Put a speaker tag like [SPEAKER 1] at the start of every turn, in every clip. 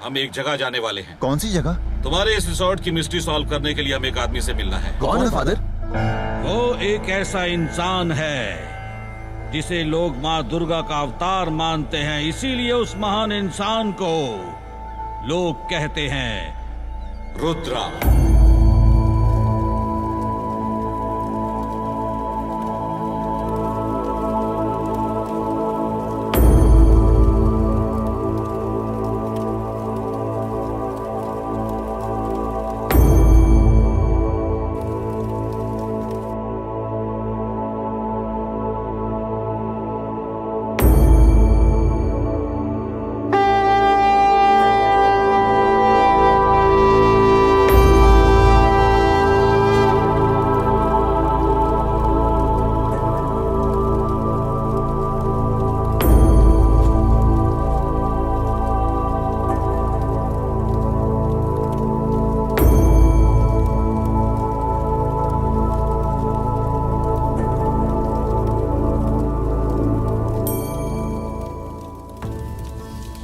[SPEAKER 1] हम एक जगह जाने वाले हैं।
[SPEAKER 2] कौन सी जगह?
[SPEAKER 1] तुम्हारे इस रिसोर्ट की मिस्ट्री सॉल्व करने के लिए हमें एक आदमी से मिलना है।
[SPEAKER 2] कौन है फादर?
[SPEAKER 3] वो एक ऐसा इंसान है जिसे लोग माँ दुर्गा का अवतार मानते हैं, इसीलिए उस महान इंसान को लोग कहते हैं
[SPEAKER 1] रुद्रा।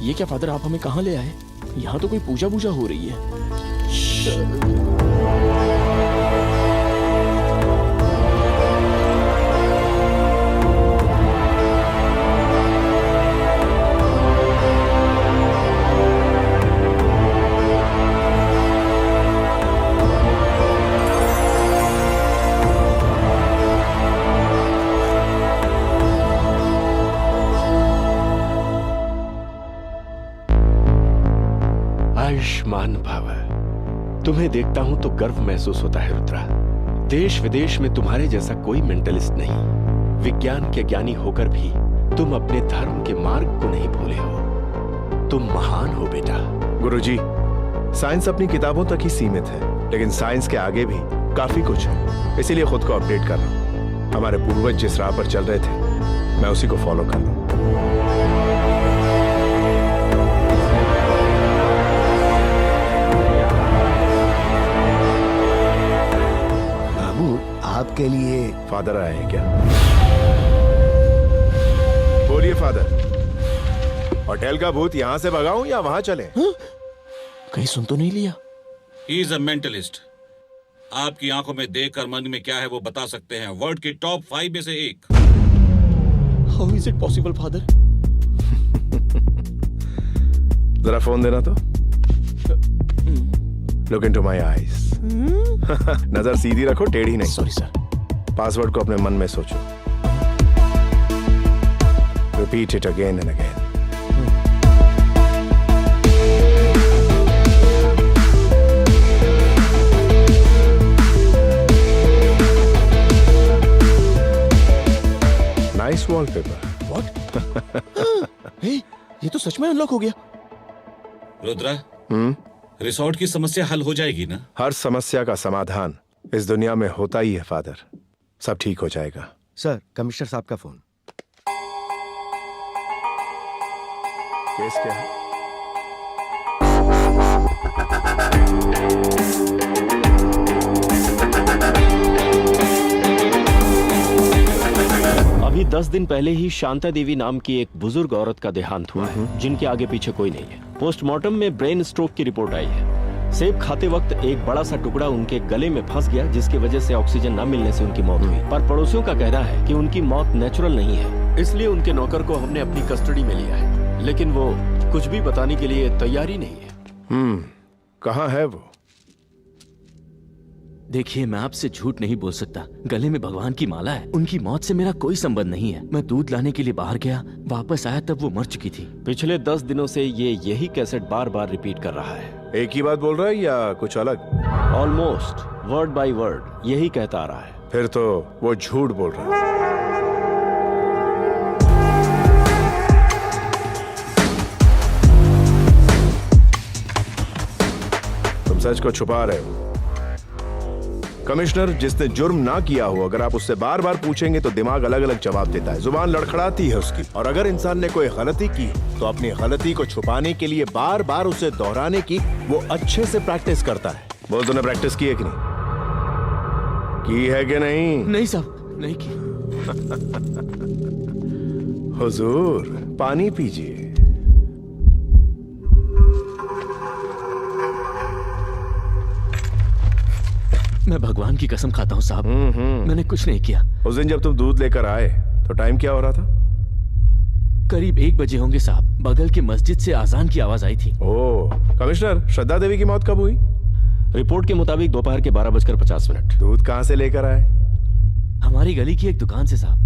[SPEAKER 4] ये क्या फादर, आप हमें कहाँ ले आए? यहाँ तो कोई पूजा वूजा हो रही है।
[SPEAKER 5] आयुष्मान भव। तुम्हें देखता हूं तो गर्व महसूस होता है रुद्रा। देश विदेश में तुम्हारे जैसा कोई मेंटलिस्ट नहीं। विज्ञान के ज्ञानी होकर भी तुम अपने धर्म के मार्ग को नहीं भूले हो। तुम महान हो बेटा।
[SPEAKER 6] गुरुजी, साइंस अपनी किताबों तक ही सीमित है, लेकिन साइंस के आगे भी काफी कुछ है। इसीलिए खुद को अपडेट कर रहा हूं। हमारे पूर्वज जिस राह पर चल रहे थे, मैं उसी को फॉलो कर रहा हूं।
[SPEAKER 2] आपके लिए
[SPEAKER 6] फादर आए हैं क्या? बोलिए फादर, होटल का भूत यहां से भगाऊं या वहां चले?
[SPEAKER 4] कहीं सुन तो नहीं लिया?
[SPEAKER 1] He is a mentalist. आपकी आंखों में देखकर मन में क्या है वो बता सकते हैं। वर्ल्ड के टॉप 5 में से एक।
[SPEAKER 4] How is it possible father?
[SPEAKER 6] जरा फोन देना तो। Look into my eyes. नजर सीधी रखो, टेढ़ी नहीं।
[SPEAKER 4] Sorry sir.
[SPEAKER 6] पासवर्ड को अपने मन में सोचो। Repeat it again and again. Nice wallpaper.
[SPEAKER 4] What? Hey, ये तो सच में अनलॉक हो गया।
[SPEAKER 1] रुद्रा, रिसोर्ट की समस्या हल हो जाएगी ना?
[SPEAKER 6] हर समस्या का समाधान इस दुनिया में होता ही है फादर। सब ठीक हो जाएगा।
[SPEAKER 2] सर, कमिश्नर साहब का फोन।
[SPEAKER 6] केस क्या है?
[SPEAKER 5] अभी 10 दिन पहले ही शांता देवी नाम की एक बुजुर्ग औरत का देहांत हुआ है, जिनके आगे पीछे कोई नहीं है। पोस्टमार्टम में ब्रेन स्ट्रोक की रिपोर्ट आई है। सेब खाते वक्त एक बड़ा सा टुकड़ा उनके गले में फंस गया, जिसकी वजह से ऑक्सीजन न मिलने से उनकी मौत हुई। पर पड़ोसियों का कहना है कि उनकी मौत नेचुरल नहीं है, इसलिए उनके नौकर को हमने अपनी कस्टडी में लिया है, लेकिन वो कुछ भी बताने के लिए तैयार ही नहीं है।
[SPEAKER 6] कहाँ है वो?
[SPEAKER 4] देखिए, मैं आपसे झूठ नहीं बोल सकता। गले में भगवान की माला है। उनकी मौत से मेरा कोई संबंध नहीं है। मैं दूध लाने के लिए बाहर गया, वापस आया तब वो मर चुकी थी।
[SPEAKER 5] पिछले 10 दिनों से ये यही कैसेट बार बार रिपीट कर रहा है।
[SPEAKER 6] एक ही बात बोल रहा है या कुछ अलग?
[SPEAKER 5] ऑलमोस्ट वर्ड बाय वर्ड यही कहता आ रहा है।
[SPEAKER 6] फिर तो वो झूठ बोल रहा है। तुम सच को छुपा रहे हो। कमिश्नर, जिसने जुर्म ना किया हो, अगर आप उससे बार बार पूछेंगे तो दिमाग अलग अलग जवाब देता है, जुबान लड़खड़ाती है उसकी। और अगर इंसान ने कोई गलती की तो अपनी गलती को छुपाने के लिए बार बार उसे दोहराने की वो अच्छे से प्रैक्टिस करता है। बोल, तूने प्रैक्टिस की है कि नहीं? की है कि नहीं?
[SPEAKER 4] नहीं साहब, नहीं की।
[SPEAKER 6] हुजूर, पानी पीजिए।
[SPEAKER 4] भगवान की कसम खाता हूँ साहब, मैंने कुछ नहीं किया।
[SPEAKER 6] उस दिन जब तुम दूध लेकर आए तो टाइम क्या हो रहा था?
[SPEAKER 4] करीब 1 बजे होंगे साहब। बगल की मस्जिद से आजान की आवाज आई थी।
[SPEAKER 6] ओह, कमिश्नर, श्रद्धा देवी की मौत कब हुई?
[SPEAKER 5] रिपोर्ट के मुताबिक दोपहर के 12:50।
[SPEAKER 6] दूध कहाँ से लेकर आए?
[SPEAKER 4] हमारी गली की एक दुकान से साहब।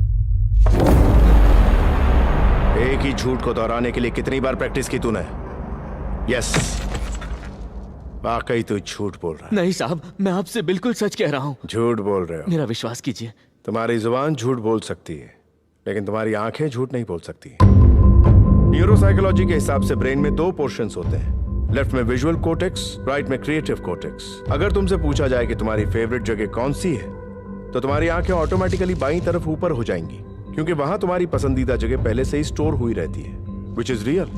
[SPEAKER 6] एक ही झूठ को दोहराने के लिए कितनी बार प्रैक्टिस की तूने? यस, वाकई तू झूठ बोल रहा है।
[SPEAKER 4] नहीं साहब, मैं आपसे बिल्कुल सच कह रहा हूँ।
[SPEAKER 6] झूठ बोल रहे हो।
[SPEAKER 4] मेरा विश्वास कीजिए।
[SPEAKER 6] तुम्हारी जुबान झूठ बोल सकती है, लेकिन तुम्हारी आंखें झूठ नहीं बोल सकती। न्यूरोसाइकोलॉजी के हिसाब से ब्रेन में 2 पोर्शंस होते हैं, लेफ्ट में विजुअल कोर्टेक्स, राइट में क्रिएटिव कोर्टेक्स। अगर तुमसे पूछा जाए कि तुम्हारी फेवरेट जगह कौन सी है, तो तुम्हारी आंखें ऑटोमेटिकली बाईं तरफ ऊपर हो जाएंगी, क्योंकि वहां तुम्हारी पसंदीदा जगह पहले से ही स्टोर हुई रहती है, विच इज रियल।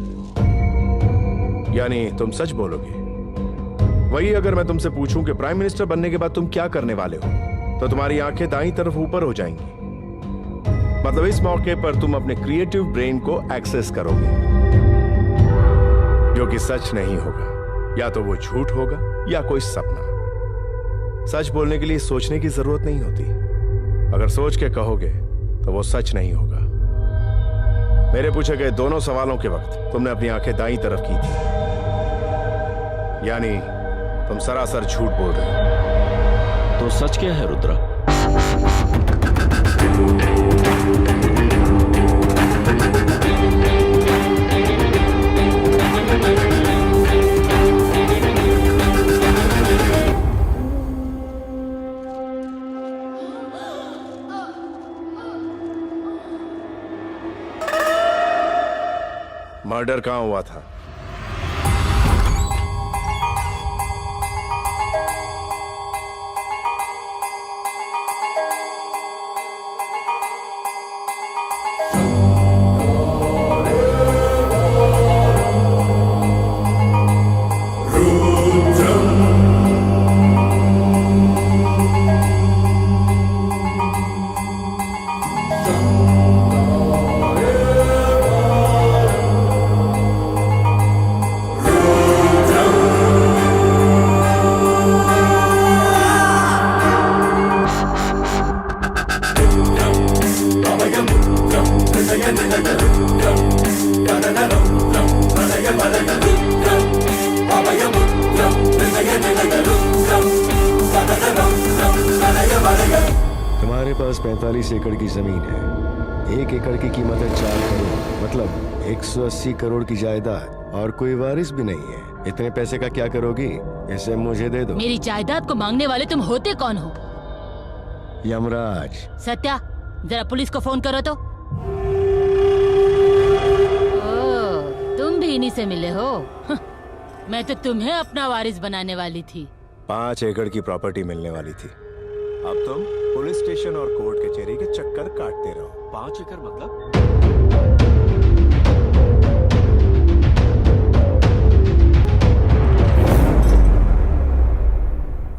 [SPEAKER 6] यानी तुम सच बोलोगे। वही अगर मैं तुमसे पूछूं कि प्राइम मिनिस्टर बनने के बाद तुम क्या करने वाले हो, तो तुम्हारी आंखें दाईं तरफ ऊपर हो जाएंगी। मतलब इस मौके पर तुम अपने क्रिएटिव ब्रेन को एक्सेस करोगे, जो कि सच नहीं होगा। या तो वो झूठ होगा या कोई सपना। सच बोलने के लिए सोचने की जरूरत नहीं होती। अगर सोच के कहोगे तो वो सच नहीं होगा। मेरे पूछे गए दोनों सवालों के वक्त तुमने अपनी आंखें दाईं तरफ की थी, यानी तुम सरासर झूठ बोल रहे हो।
[SPEAKER 5] तो सच क्या है रुद्रा?
[SPEAKER 6] मर्डर कहां हुआ था?
[SPEAKER 2] तुम्हारे पास 45 एकड़ की जमीन है। 1 एकड़ की कीमत है 4 करोड़, मतलब 180 करोड़ की जायदाद, और कोई वारिस भी नहीं है। इतने पैसे का क्या करोगी? इसे मुझे दे दो।
[SPEAKER 7] मेरी जायदाद को मांगने वाले तुम होते कौन हो?
[SPEAKER 2] यमराज।
[SPEAKER 7] सत्या, जरा पुलिस को फोन करो तो। ओ, तुम भी इन्हीं से मिले हो? मैं तो तुम्हें अपना वारिस बनाने वाली थी।
[SPEAKER 6] 5 एकड़ की प्रॉपर्टी मिलने वाली थी। अब तुम पुलिस स्टेशन और कोर्ट कचहरी के चक्कर काटते रहो।
[SPEAKER 5] 5 एकड़ मतलब?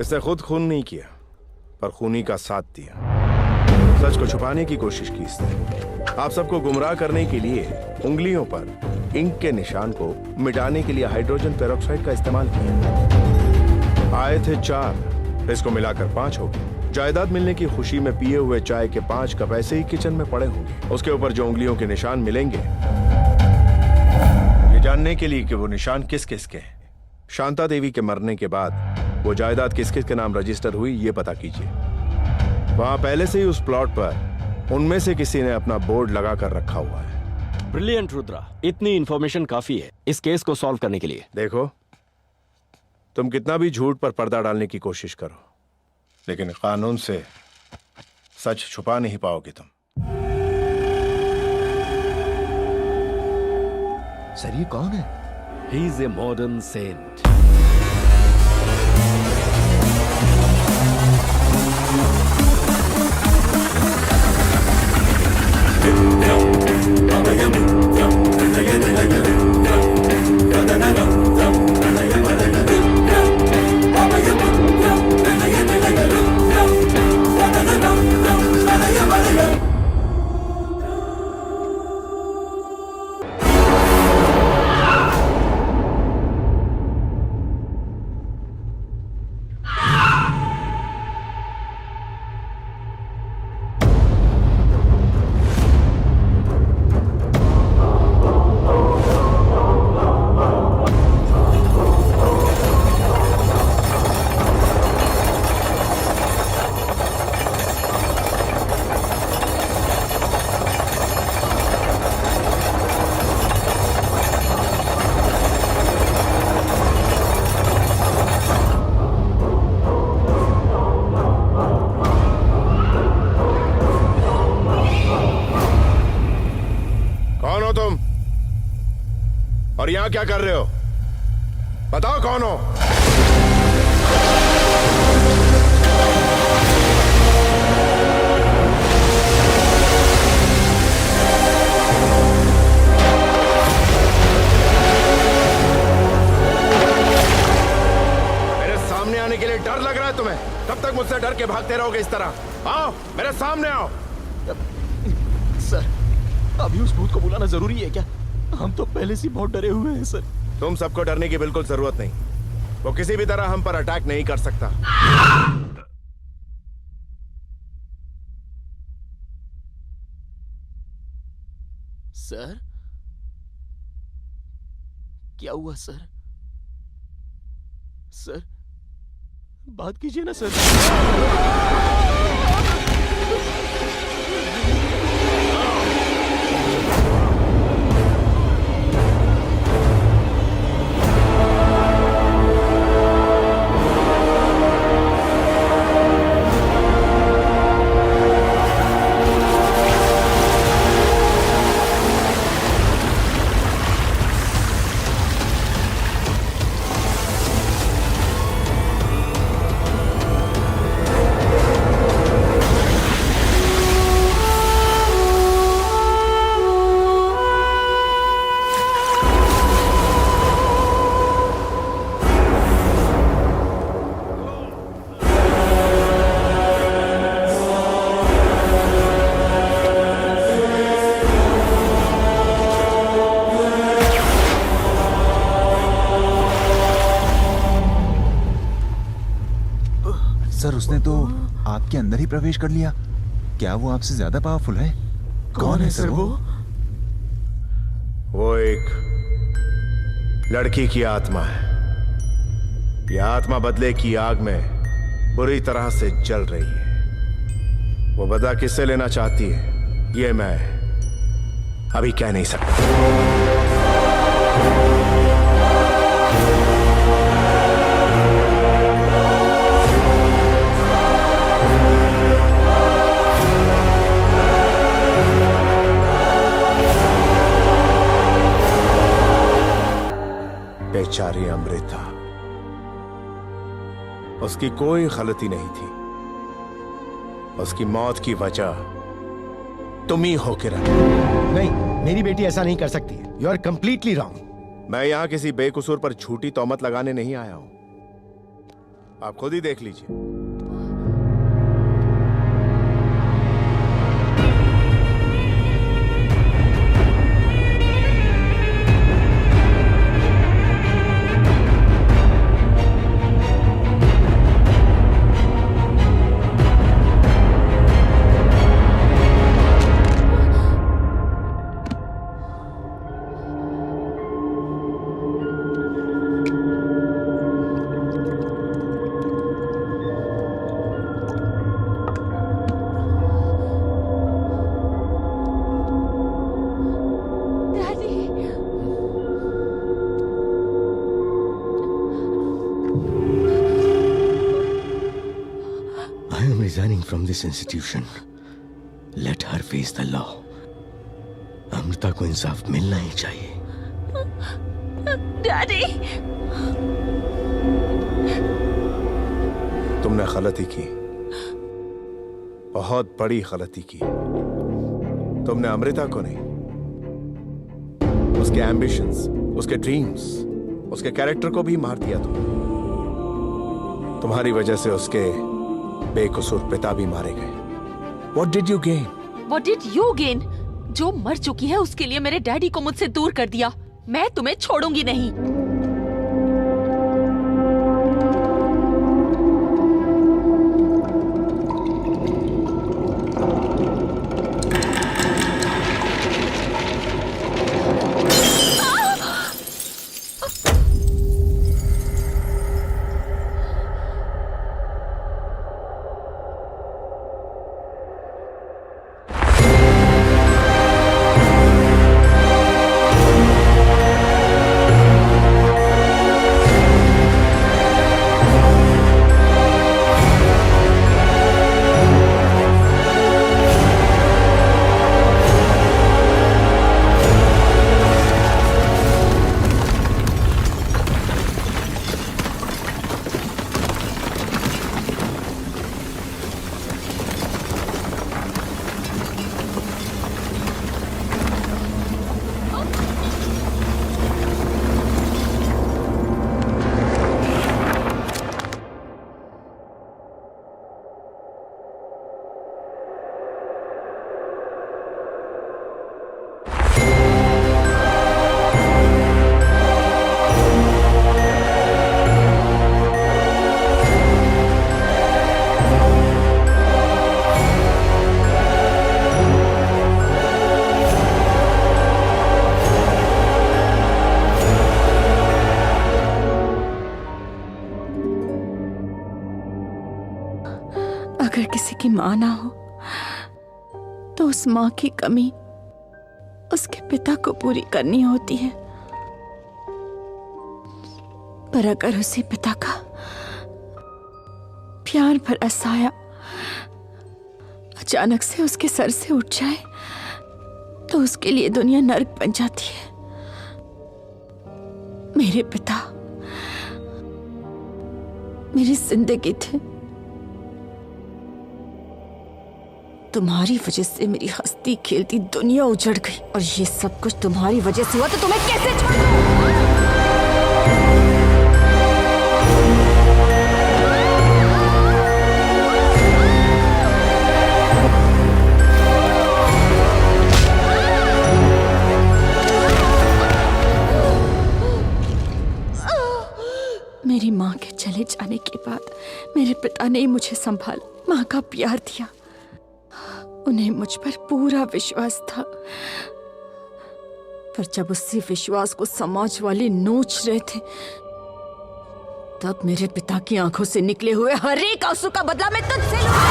[SPEAKER 6] इसने खुद खून नहीं किया, पर खूनी का साथ दिया। सच को छुपाने की कोशिश की इसने। आप सबको गुमराह करने के लिए उंगलियों पर इंक के निशान को मिटाने के लिए हाइड्रोजन पेरोक्साइड का इस्तेमाल किया। आए थे 4, इसको मिलाकर 5 हो गए। जायदाद मिलने की खुशी में पिए हुए चाय के 5 कप ऐसे ही किचन में पड़े होंगे। उसके ऊपर जो उंगलियों के निशान मिलेंगे, ये जानने के लिए कि वो निशान किस किस के हैं। शांता देवी के मरने के बाद वो जायदाद किस किस के नाम रजिस्टर हुई, ये पता कीजिए। वहां पहले से ही उस प्लॉट पर उनमें से किसी ने अपना बोर्ड लगा कर रखा हुआ है।
[SPEAKER 5] ब्रिलियंट रुद्रा, इतनी इंफॉर्मेशन काफी है इस केस को सॉल्व करने के लिए।
[SPEAKER 6] देखो, तुम कितना भी झूठ पर पर्दा डालने की कोशिश करो, लेकिन कानून से सच छुपा नहीं पाओगे तुम।
[SPEAKER 2] सर, ये कौन है?
[SPEAKER 5] He is a modern saint.
[SPEAKER 6] क्या कर रहे हो? बताओ कौन हो? मेरे सामने आने के लिए डर लग रहा है तुम्हें? कब तक मुझसे डर के भागते रहोगे इस तरह? आओ, मेरे सामने आओ।
[SPEAKER 5] सर, अभी उस भूत को बुलाना जरूरी है क्या? हम तो पहले से बहुत डरे हुए हैं सर।
[SPEAKER 6] तुम सबको डरने की बिल्कुल जरूरत नहीं। वो किसी भी तरह हम पर अटैक नहीं कर सकता।
[SPEAKER 5] सर, क्या हुआ सर? सर, बात कीजिए ना सर।
[SPEAKER 8] सर, उसने तो आपके अंदर ही प्रवेश कर लिया। क्या वो आपसे ज्यादा पावरफुल है? कौन है सर वो?
[SPEAKER 6] वो एक लड़की की आत्मा है। यह आत्मा बदले की आग में बुरी तरह से जल रही है। वो बदला किससे लेना चाहती है, ये मैं अभी कह नहीं सकता। बेचारी अमृता, उसकी कोई गलती नहीं थी। उसकी मौत की वजह तुम ही हो किरण।
[SPEAKER 2] नहीं, मेरी बेटी ऐसा नहीं कर सकती। You are completely wrong.
[SPEAKER 6] मैं यहां किसी बेकसूर पर झूठी तौमत लगाने नहीं आया हूं। आप खुद ही देख लीजिए।
[SPEAKER 2] Resigning from this institution. Let her face the law. Amrita को इंसाफ मिलना ही चाहिए।
[SPEAKER 9] डैडी,
[SPEAKER 6] तुमने गलती की, बहुत बड़ी गलती की। तुमने अमृता को नहीं, उसके एम्बिशंस, उसके ड्रीम्स, उसके कैरेक्टर को भी मार दिया। तुम्हारी वजह से उसके बेकसूर पिता भी मारे गए। What did you gain?
[SPEAKER 9] What did you gain? जो मर चुकी है उसके लिए मेरे डैडी को मुझसे दूर कर दिया। मैं तुम्हें छोड़ूंगी नहीं।
[SPEAKER 10] अगर किसी की माँ ना हो तो उस माँ की कमी उसके पिता को पूरी करनी होती है, पर अगर उसी पिता का प्यार भरा साया अचानक से उसके सर से उठ जाए तो उसके लिए दुनिया नर्क बन जाती है। मेरे पिता मेरी जिंदगी थे। तुम्हारी वजह से मेरी हंसती खेलती दुनिया उजड़ गई, और ये सब कुछ तुम्हारी वजह से हुआ, तो तुम्हें कैसे छोड़ूं? मेरी माँ के चले जाने के बाद मेरे पिता ने ही मुझे संभाला, माँ का प्यार दिया। उन्हें मुझ पर पूरा विश्वास था, पर जब उसी विश्वास को समाज वाले नोच रहे थे, तब मेरे पिता की आंखों से निकले हुए हर एक आंसू का बदला मैं तुझसे लूंगा।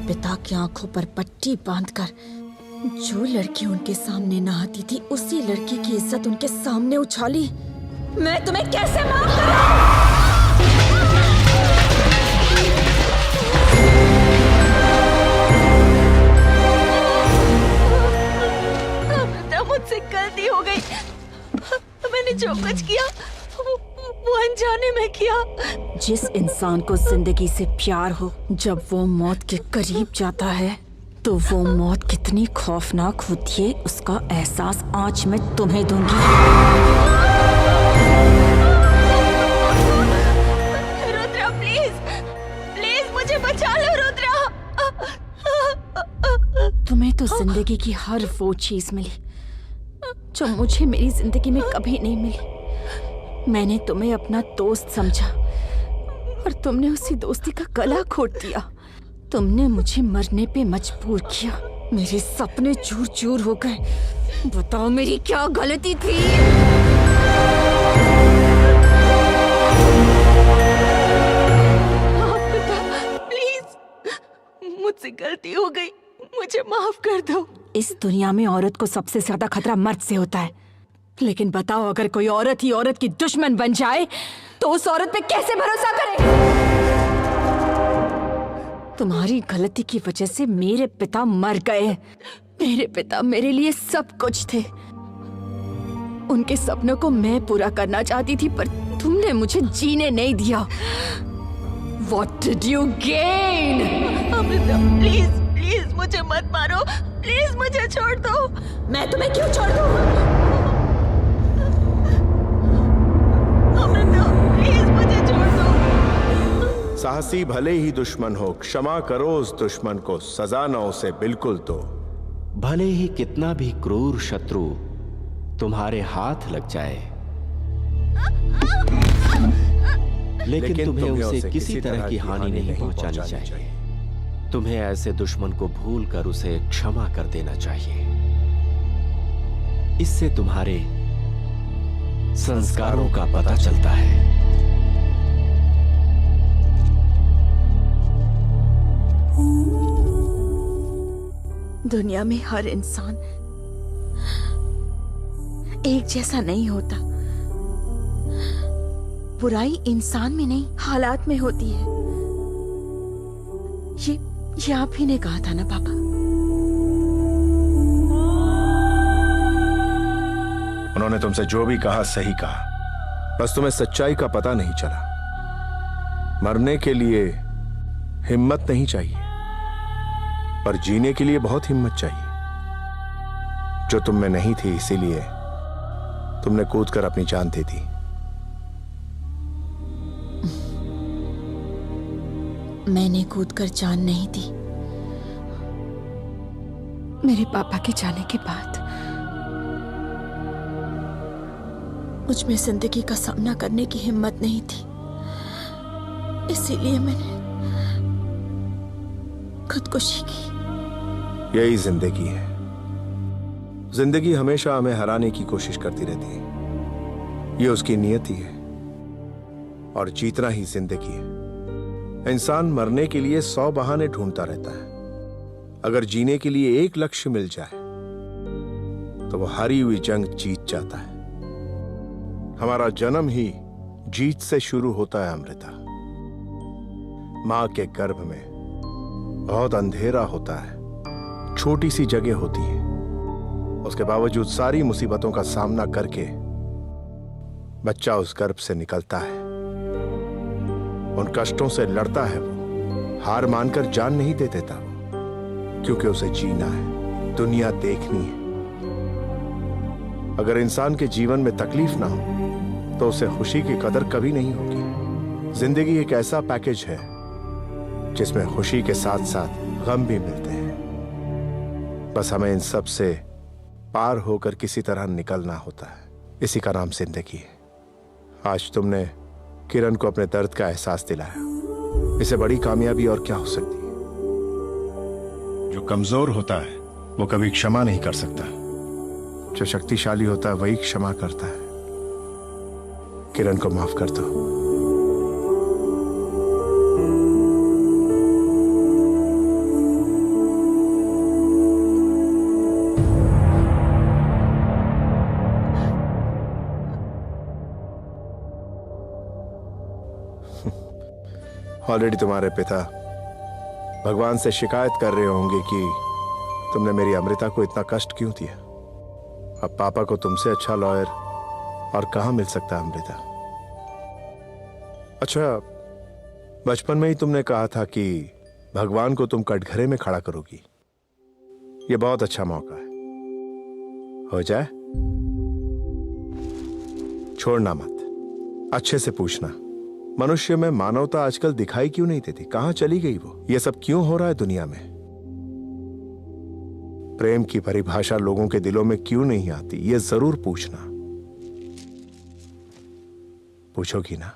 [SPEAKER 10] पिता की आंखों पर पट्टी बांधकर जो लड़की उनके सामने नहाती थी, उसी लड़की की इज्जत उनके सामने उछाली। मैं तुम्हें कैसे माफ करूं? मुझसे गलती हो गई। मैंने जो कुछ किया वो अनजाने में किया। जिस इंसान को जिंदगी से प्यार हो, जब वो मौत के करीब जाता है तो वो मौत कितनी खौफनाक होती है, उसका एहसास आज मैं तुम्हें दूंगी। रुद्रा प्लीज, प्लीज मुझे बचा लो रुद्रा। तुम्हें तो जिंदगी की हर वो चीज मिली जो मुझे मेरी जिंदगी में कभी नहीं मिली। मैंने तुम्हें अपना दोस्त समझा और तुमने उसी दोस्ती का गला घोट दिया। तुमने मुझे मरने पे मजबूर किया। मेरे सपने चूर चूर हो गए। बताओ मेरी क्या गलती थी? प्लीज, मुझसे गलती हो गई, मुझे माफ कर दो। इस दुनिया में औरत को सबसे ज्यादा खतरा मर्द से होता है, लेकिन बताओ अगर कोई औरत ही औरत की दुश्मन बन जाए तो उस औरत पे कैसे भरोसा करें? तुम्हारी गलती की वजह से मेरे पिता मर गए। मेरे पिता मेरे लिए सब कुछ थे। उनके सपनों को मैं पूरा करना चाहती थी, पर तुमने मुझे जीने नहीं दिया। What did you gain? Amrita, please please मुझे मत मारो, प्लीज मुझे छोड़ दो। मैं तुम्हें क्यों छोड़ दूं?
[SPEAKER 6] साहसी भले ही दुश्मन हो, क्षमा करो उस दुश्मन को, सजा न उसे बिल्कुल दो।
[SPEAKER 5] भले ही कितना भी क्रूर शत्रु तुम्हारे हाथ लग जाए, लेकिन तुम्हें उसे किसी तरह की हानि नहीं पहुंचानी चाहिए। तुम्हें ऐसे दुश्मन को भूलकर उसे क्षमा कर देना चाहिए। इससे तुम्हारे संस्कारों का पता चलता है।
[SPEAKER 10] दुनिया में हर इंसान एक जैसा नहीं होता। बुराई इंसान में नहीं, हालात में होती है। ये आप ही ने कहा था ना पापा?
[SPEAKER 6] उन्होंने तुमसे जो भी कहा सही कहा, बस तुम्हें सच्चाई का पता नहीं चला। मरने के लिए हिम्मत नहीं चाहिए, पर जीने के लिए बहुत हिम्मत चाहिए, जो तुम में नहीं थी। इसीलिए तुमने कूदकर अपनी जान दे दी।
[SPEAKER 10] मैंने कूदकर जान नहीं दी। मेरे पापा के जाने के बाद मुझ में जिंदगी का सामना करने की हिम्मत नहीं थी, इसीलिए मैंने खुदकुशी की।
[SPEAKER 6] यही जिंदगी है। जिंदगी हमेशा हमें हराने की कोशिश करती रहती है, ये उसकी नियति है। और जीतना ही जिंदगी है। इंसान मरने के लिए 100 बहाने ढूंढता रहता है। अगर जीने के लिए एक लक्ष्य मिल जाए तो वो हारी हुई जंग जीत जाता है। हमारा जन्म ही जीत से शुरू होता है अमृता। मां के गर्भ में बहुत अंधेरा होता है, छोटी सी जगह होती है। उसके बावजूद सारी मुसीबतों का सामना करके बच्चा उस गर्भ से निकलता है। उन कष्टों से लड़ता है वो, हार मानकर जान नहीं दे देता वो, क्योंकि उसे जीना है, दुनिया देखनी है। अगर इंसान के जीवन में तकलीफ ना हो तो उसे खुशी की कदर कभी नहीं होगी। जिंदगी एक ऐसा पैकेज है जिसमें खुशी के साथ साथ गम भी मिलते हैं। बस हमें इन सब से पार होकर किसी तरह निकलना होता है। इसी का नाम जिंदगी है। आज तुमने किरण को अपने दर्द का एहसास दिलाया। इससे बड़ी कामयाबी और क्या हो सकती है? जो कमजोर होता है वो कभी क्षमा नहीं कर सकता। जो शक्तिशाली होता है वही क्षमा करता है। किरण को माफ कर दो। ऑलरेडी तुम्हारे पिता भगवान से शिकायत कर रहे होंगे कि तुमने मेरी अमृता को इतना कष्ट क्यों दिया। अब पापा को तुमसे अच्छा लॉयर और कहां मिल सकता है अमृता। अच्छा, बचपन में ही तुमने कहा था कि भगवान को तुम कटघरे में खड़ा करोगी। यह बहुत अच्छा मौका है, हो जाए। छोड़ना मत, अच्छे से पूछना मनुष्य में मानवता आजकल दिखाई क्यों नहीं देती, कहां चली गई वो, ये सब क्यों हो रहा है दुनिया में। प्रेम की परिभाषा लोगों के दिलों में क्यों नहीं आती, ये जरूर पूछना। पूछोगी ना?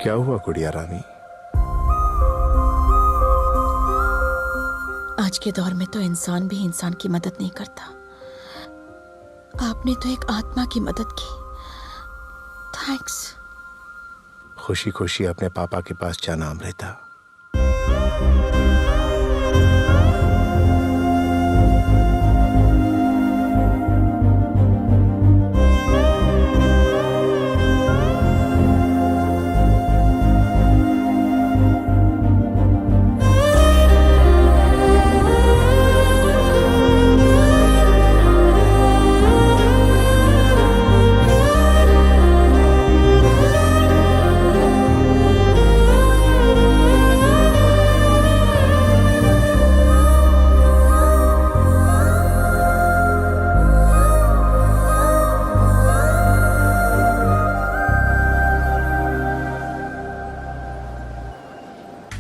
[SPEAKER 6] क्या हुआ गुड़िया रानी?
[SPEAKER 10] आज के दौर में तो इंसान भी इंसान की मदद नहीं करता। आपने तो एक आत्मा की मदद की। थैंक्स।
[SPEAKER 6] खुशी खुशी अपने पापा के पास जाना अमृता।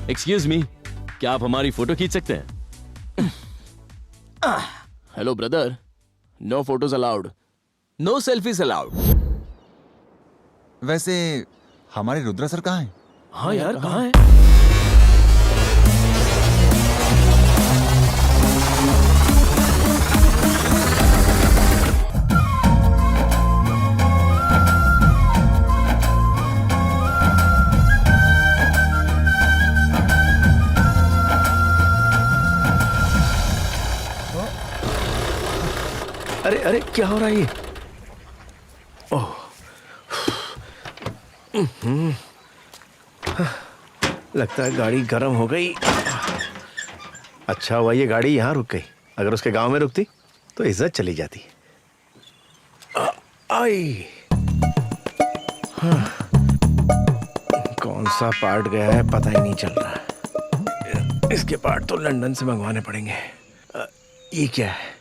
[SPEAKER 4] एक्सक्यूज मी, क्या आप हमारी फोटो खींच सकते हैं? Hello brother, no photos allowed, no selfies allowed.
[SPEAKER 8] वैसे हमारे रुद्रा सर कहाँ हैं?
[SPEAKER 4] हाँ यार, कहाँ है?
[SPEAKER 6] अरे अरे, क्या हो रहा है ये? ओह, लगता है गाड़ी गर्म हो गई। अच्छा हुआ ये गाड़ी यहाँ रुक गई, अगर उसके गांव में रुकती तो इज्जत चली जाती। आई, हाँ, कौन सा पार्ट गया है पता ही नहीं चल रहा। इसके पार्ट तो लंदन से मंगवाने पड़ेंगे। ये क्या है?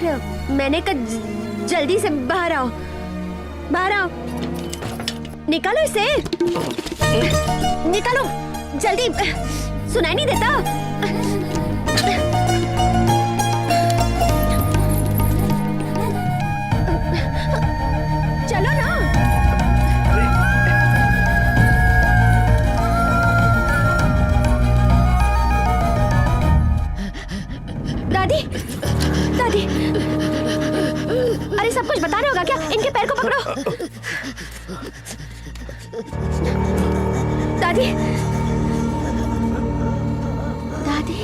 [SPEAKER 11] देख रहे हो? मैंने कहा जल्दी से बाहर आओ, बाहर आओ, निकालो इसे, निकालो जल्दी, सुनाई नहीं देता? चलो ना। दादी, दादी, अरे सब कुछ बता रहे होगा क्या? इनके पैर को पकड़ो। दादी, दादी,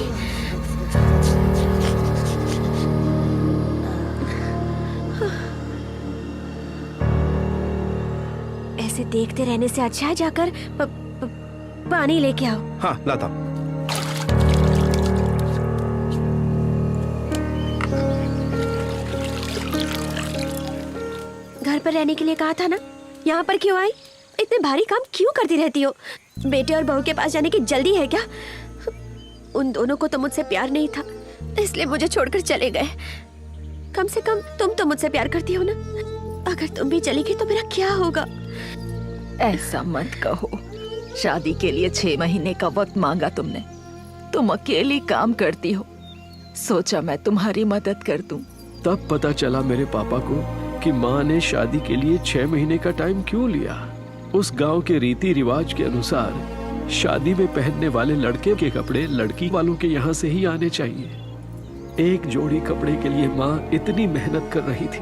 [SPEAKER 11] ऐसे देखते रहने से अच्छा है जाकर पानी लेके आओ।
[SPEAKER 6] हाँ, लाता।
[SPEAKER 11] घर पर रहने के लिए कहा था ना, यहाँ पर क्यों आई? इतने भारी काम क्यों करती रहती हो? बेटे और बहू के पास जाने की जल्दी है क्या? उन दोनों को तो मुझसे प्यार नहीं था, इसलिए मुझे छोड़कर चले गए। कम से कम तुम तो मुझसे प्यार करती हो ना? अगर तुम भी चली गई तो मेरा क्या होगा?
[SPEAKER 12] ऐसा मत कहो। शादी के लिए 6 महीने का वक्त मांगा तुमने। तुम अकेली काम करती हो, सोचा मैं तुम्हारी मदद कर दूं।
[SPEAKER 5] तब पता चला मेरे पापा को कि माँ ने शादी के लिए 6 महीने का टाइम क्यों लिया। उस गांव के रीति रिवाज के अनुसार शादी में पहनने वाले लड़के के कपड़े लड़की वालों के यहाँ से ही आने चाहिए। एक जोड़ी कपड़े के लिए माँ इतनी मेहनत कर रही थी।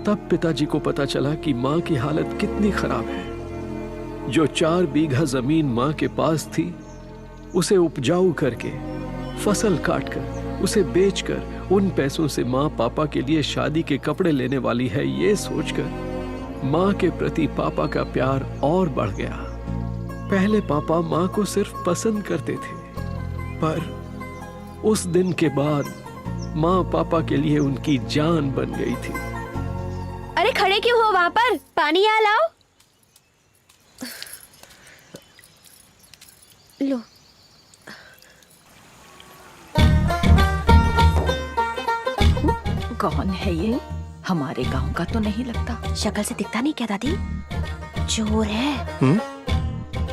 [SPEAKER 5] तब पिताजी को पता चला कि माँ की हालत कितनी खराब है। जो 4 बीघा जमीन माँ के पास थी, उसे उपजाऊ करके फसल काटकर उसे बेचकर उन पैसों से माँ पापा के लिए शादी के कपड़े लेने वाली है, ये सोचकर माँ के प्रति पापा का प्यार और बढ़ गया। पहले पापा माँ को सिर्फ पसंद करते थे, पर उस दिन के बाद माँ पापा के लिए उनकी जान बन गई थी।
[SPEAKER 11] अरे खड़े क्यों हो वहाँ पर? पानी यहाँ लाओ। लो।
[SPEAKER 12] कौन है ये? हमारे गांव का तो नहीं लगता।
[SPEAKER 11] शक्ल से दिखता नहीं क्या दादी? चोर है।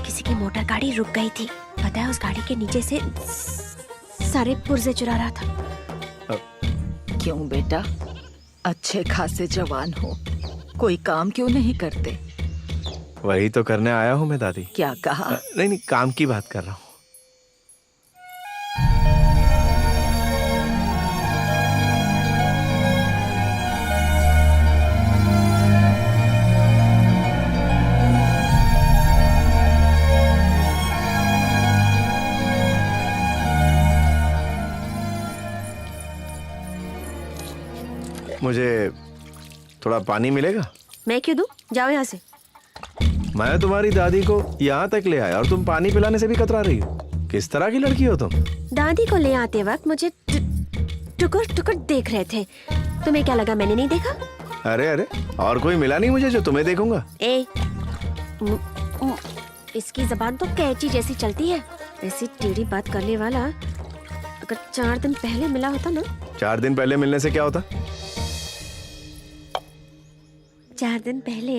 [SPEAKER 11] किसी की मोटर गाड़ी रुक गई थी, पता है उस गाड़ी के नीचे से सारे पुर्जे चुरा रहा था।
[SPEAKER 12] क्यों बेटा, अच्छे खासे जवान हो, कोई काम क्यों नहीं करते?
[SPEAKER 6] वही तो करने आया हूँ मैं दादी।
[SPEAKER 12] क्या कहा?
[SPEAKER 6] नहीं नहीं, काम की बात कर रहा हूँ। मुझे थोड़ा पानी मिलेगा?
[SPEAKER 11] मैं क्यों दूं? जाओ यहाँ से।
[SPEAKER 6] मैं तुम्हारी दादी को यहाँ तक ले आया और तुम पानी पिलाने से भी कतरा रही हो। किस तरह की लड़की हो तुम?
[SPEAKER 11] दादी को ले आते वक्त मुझे टुकुर टुकुर देख रहे थे। तुम्हें क्या लगा मैंने नहीं देखा?
[SPEAKER 6] अरे अरे, और कोई मिला नहीं मुझे जो तुम्हें देखूंगा।
[SPEAKER 11] इसकी जबान तो कैची जैसी चलती है। ऐसी टेढ़ी बात करने वाला अगर 4 दिन पहले मिला होता ना।
[SPEAKER 6] 4 दिन पहले मिलने से क्या होता?
[SPEAKER 11] 4 दिन पहले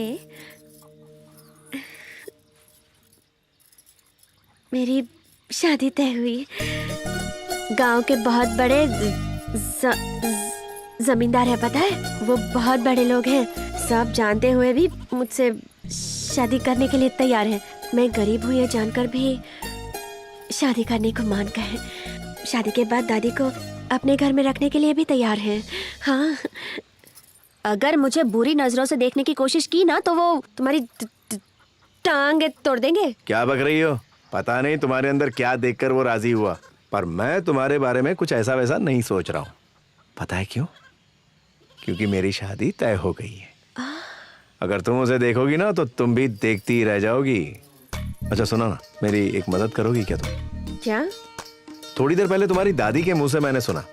[SPEAKER 11] मेरी शादी तय हुई। गांव के बहुत बड़े जमींदार है, पता है? वो बहुत बड़े लोग हैं। सब जानते हुए भी मुझसे शादी करने के लिए तैयार हैं। मैं गरीब हूँ ये जानकर भी शादी करने को मान गए। शादी के बाद दादी को अपने घर में रखने के लिए भी तैयार हैं। हाँ, अगर मुझे बुरी नजरों से देखने की कोशिश की ना तो वो तुम्हारी टांग तोड़ देंगे।
[SPEAKER 6] क्या बक रही हो? पता नहीं तुम्हारे अंदर क्या देखकर वो राजी हुआ, पर मैं तुम्हारे बारे में कुछ ऐसा वैसा नहीं सोच रहा हूँ। पता है क्यों? क्योंकि मेरी शादी तय हो गई है। अगर तुम उसे देखोगी ना तो तुम भी देखती ही रह जाओगी। अच्छा सुनो ना, मेरी एक मदद करोगी क्या तुम?
[SPEAKER 11] क्या?
[SPEAKER 6] थोड़ी देर पहले तुम्हारी दादी के मुंह से मैंने सुना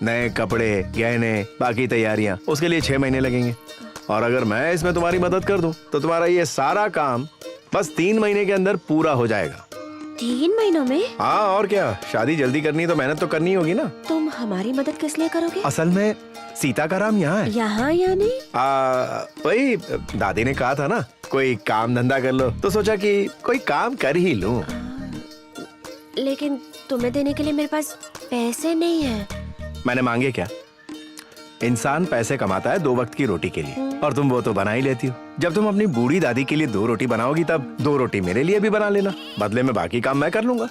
[SPEAKER 6] नए कपड़े, गहने, बाकी तैयारियां, उसके लिए 6 महीने लगेंगे। और अगर मैं इसमें तुम्हारी मदद कर दूं तो तुम्हारा ये सारा काम बस 3 महीने के अंदर पूरा हो जाएगा।
[SPEAKER 11] 3 महीनों में?
[SPEAKER 6] हाँ और क्या, शादी जल्दी करनी है तो मेहनत तो करनी होगी ना।
[SPEAKER 11] तुम हमारी मदद किस लिए करोगे?
[SPEAKER 6] असल में सीता का राम यहाँ है।
[SPEAKER 11] यहाँ यानी?
[SPEAKER 6] वही दादी ने कहा था ना, कोई काम धंधा कर लो, तो सोचा कि कोई काम कर ही लूं।
[SPEAKER 11] लेकिन तुम्हें देने के लिए मेरे पास पैसे नहीं है।
[SPEAKER 6] मैंने मांगे क्या? इंसान पैसे कमाता है 2 वक्त की रोटी के लिए, और तुम वो तो बना ही लेती हो। जब तुम अपनी बूढ़ी दादी के लिए 2 रोटी बनाओगी, तब 2 रोटी मेरे लिए भी बना लेना, बदले में बाकी काम मैं कर लूंगा।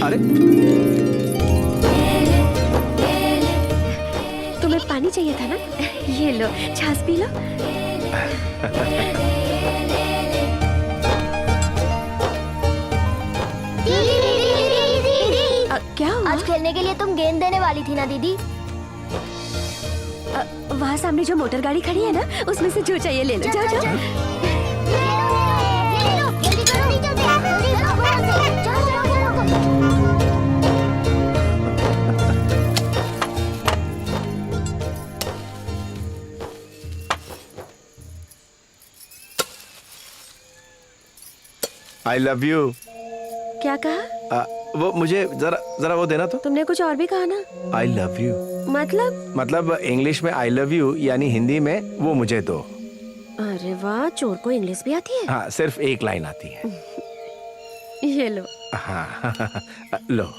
[SPEAKER 6] अरे
[SPEAKER 11] तुम्हें पानी चाहिए था ना? ये लो, छाछ पी लो। क्या हुआ?
[SPEAKER 13] आज खेलने के लिए तुम गेंद देने वाली थी ना दीदी?
[SPEAKER 11] वहाँ सामने जो मोटर गाड़ी खड़ी है ना, उसमें से जो चाहिए ले लो। जाओ जाओ।
[SPEAKER 13] जल्दी करो, नीचे से।
[SPEAKER 6] I love you.
[SPEAKER 11] क्या कहा?
[SPEAKER 6] वो मुझे जरा वो देना तो।
[SPEAKER 11] तुमने कुछ और भी कहा ना?
[SPEAKER 6] आई लव यू मतलब इंग्लिश में आई लव यू, यानी हिंदी में वो मुझे दो।
[SPEAKER 11] अरे वाह, चोर को इंग्लिश भी आती है?
[SPEAKER 6] हाँ, सिर्फ एक लाइन आती है।
[SPEAKER 11] ये लो।
[SPEAKER 6] हाँ लो।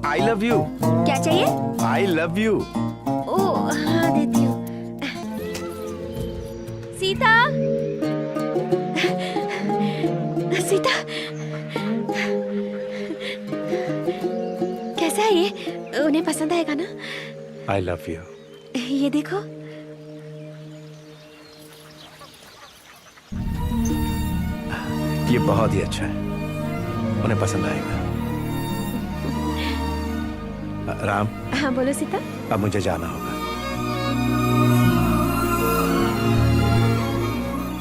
[SPEAKER 6] I love you.
[SPEAKER 11] क्या चाहिए?
[SPEAKER 6] I love you.
[SPEAKER 11] ओ हाँ, देती हूँ। सीता, सीता, कैसा है ये? उन्हें पसंद आएगा ना?
[SPEAKER 6] I love you.
[SPEAKER 11] ये देखो।
[SPEAKER 6] ये बहुत ही अच्छा है, उन्हें पसंद आएगा। राम।
[SPEAKER 11] हाँ बोलो सीता।
[SPEAKER 6] अब मुझे जाना होगा।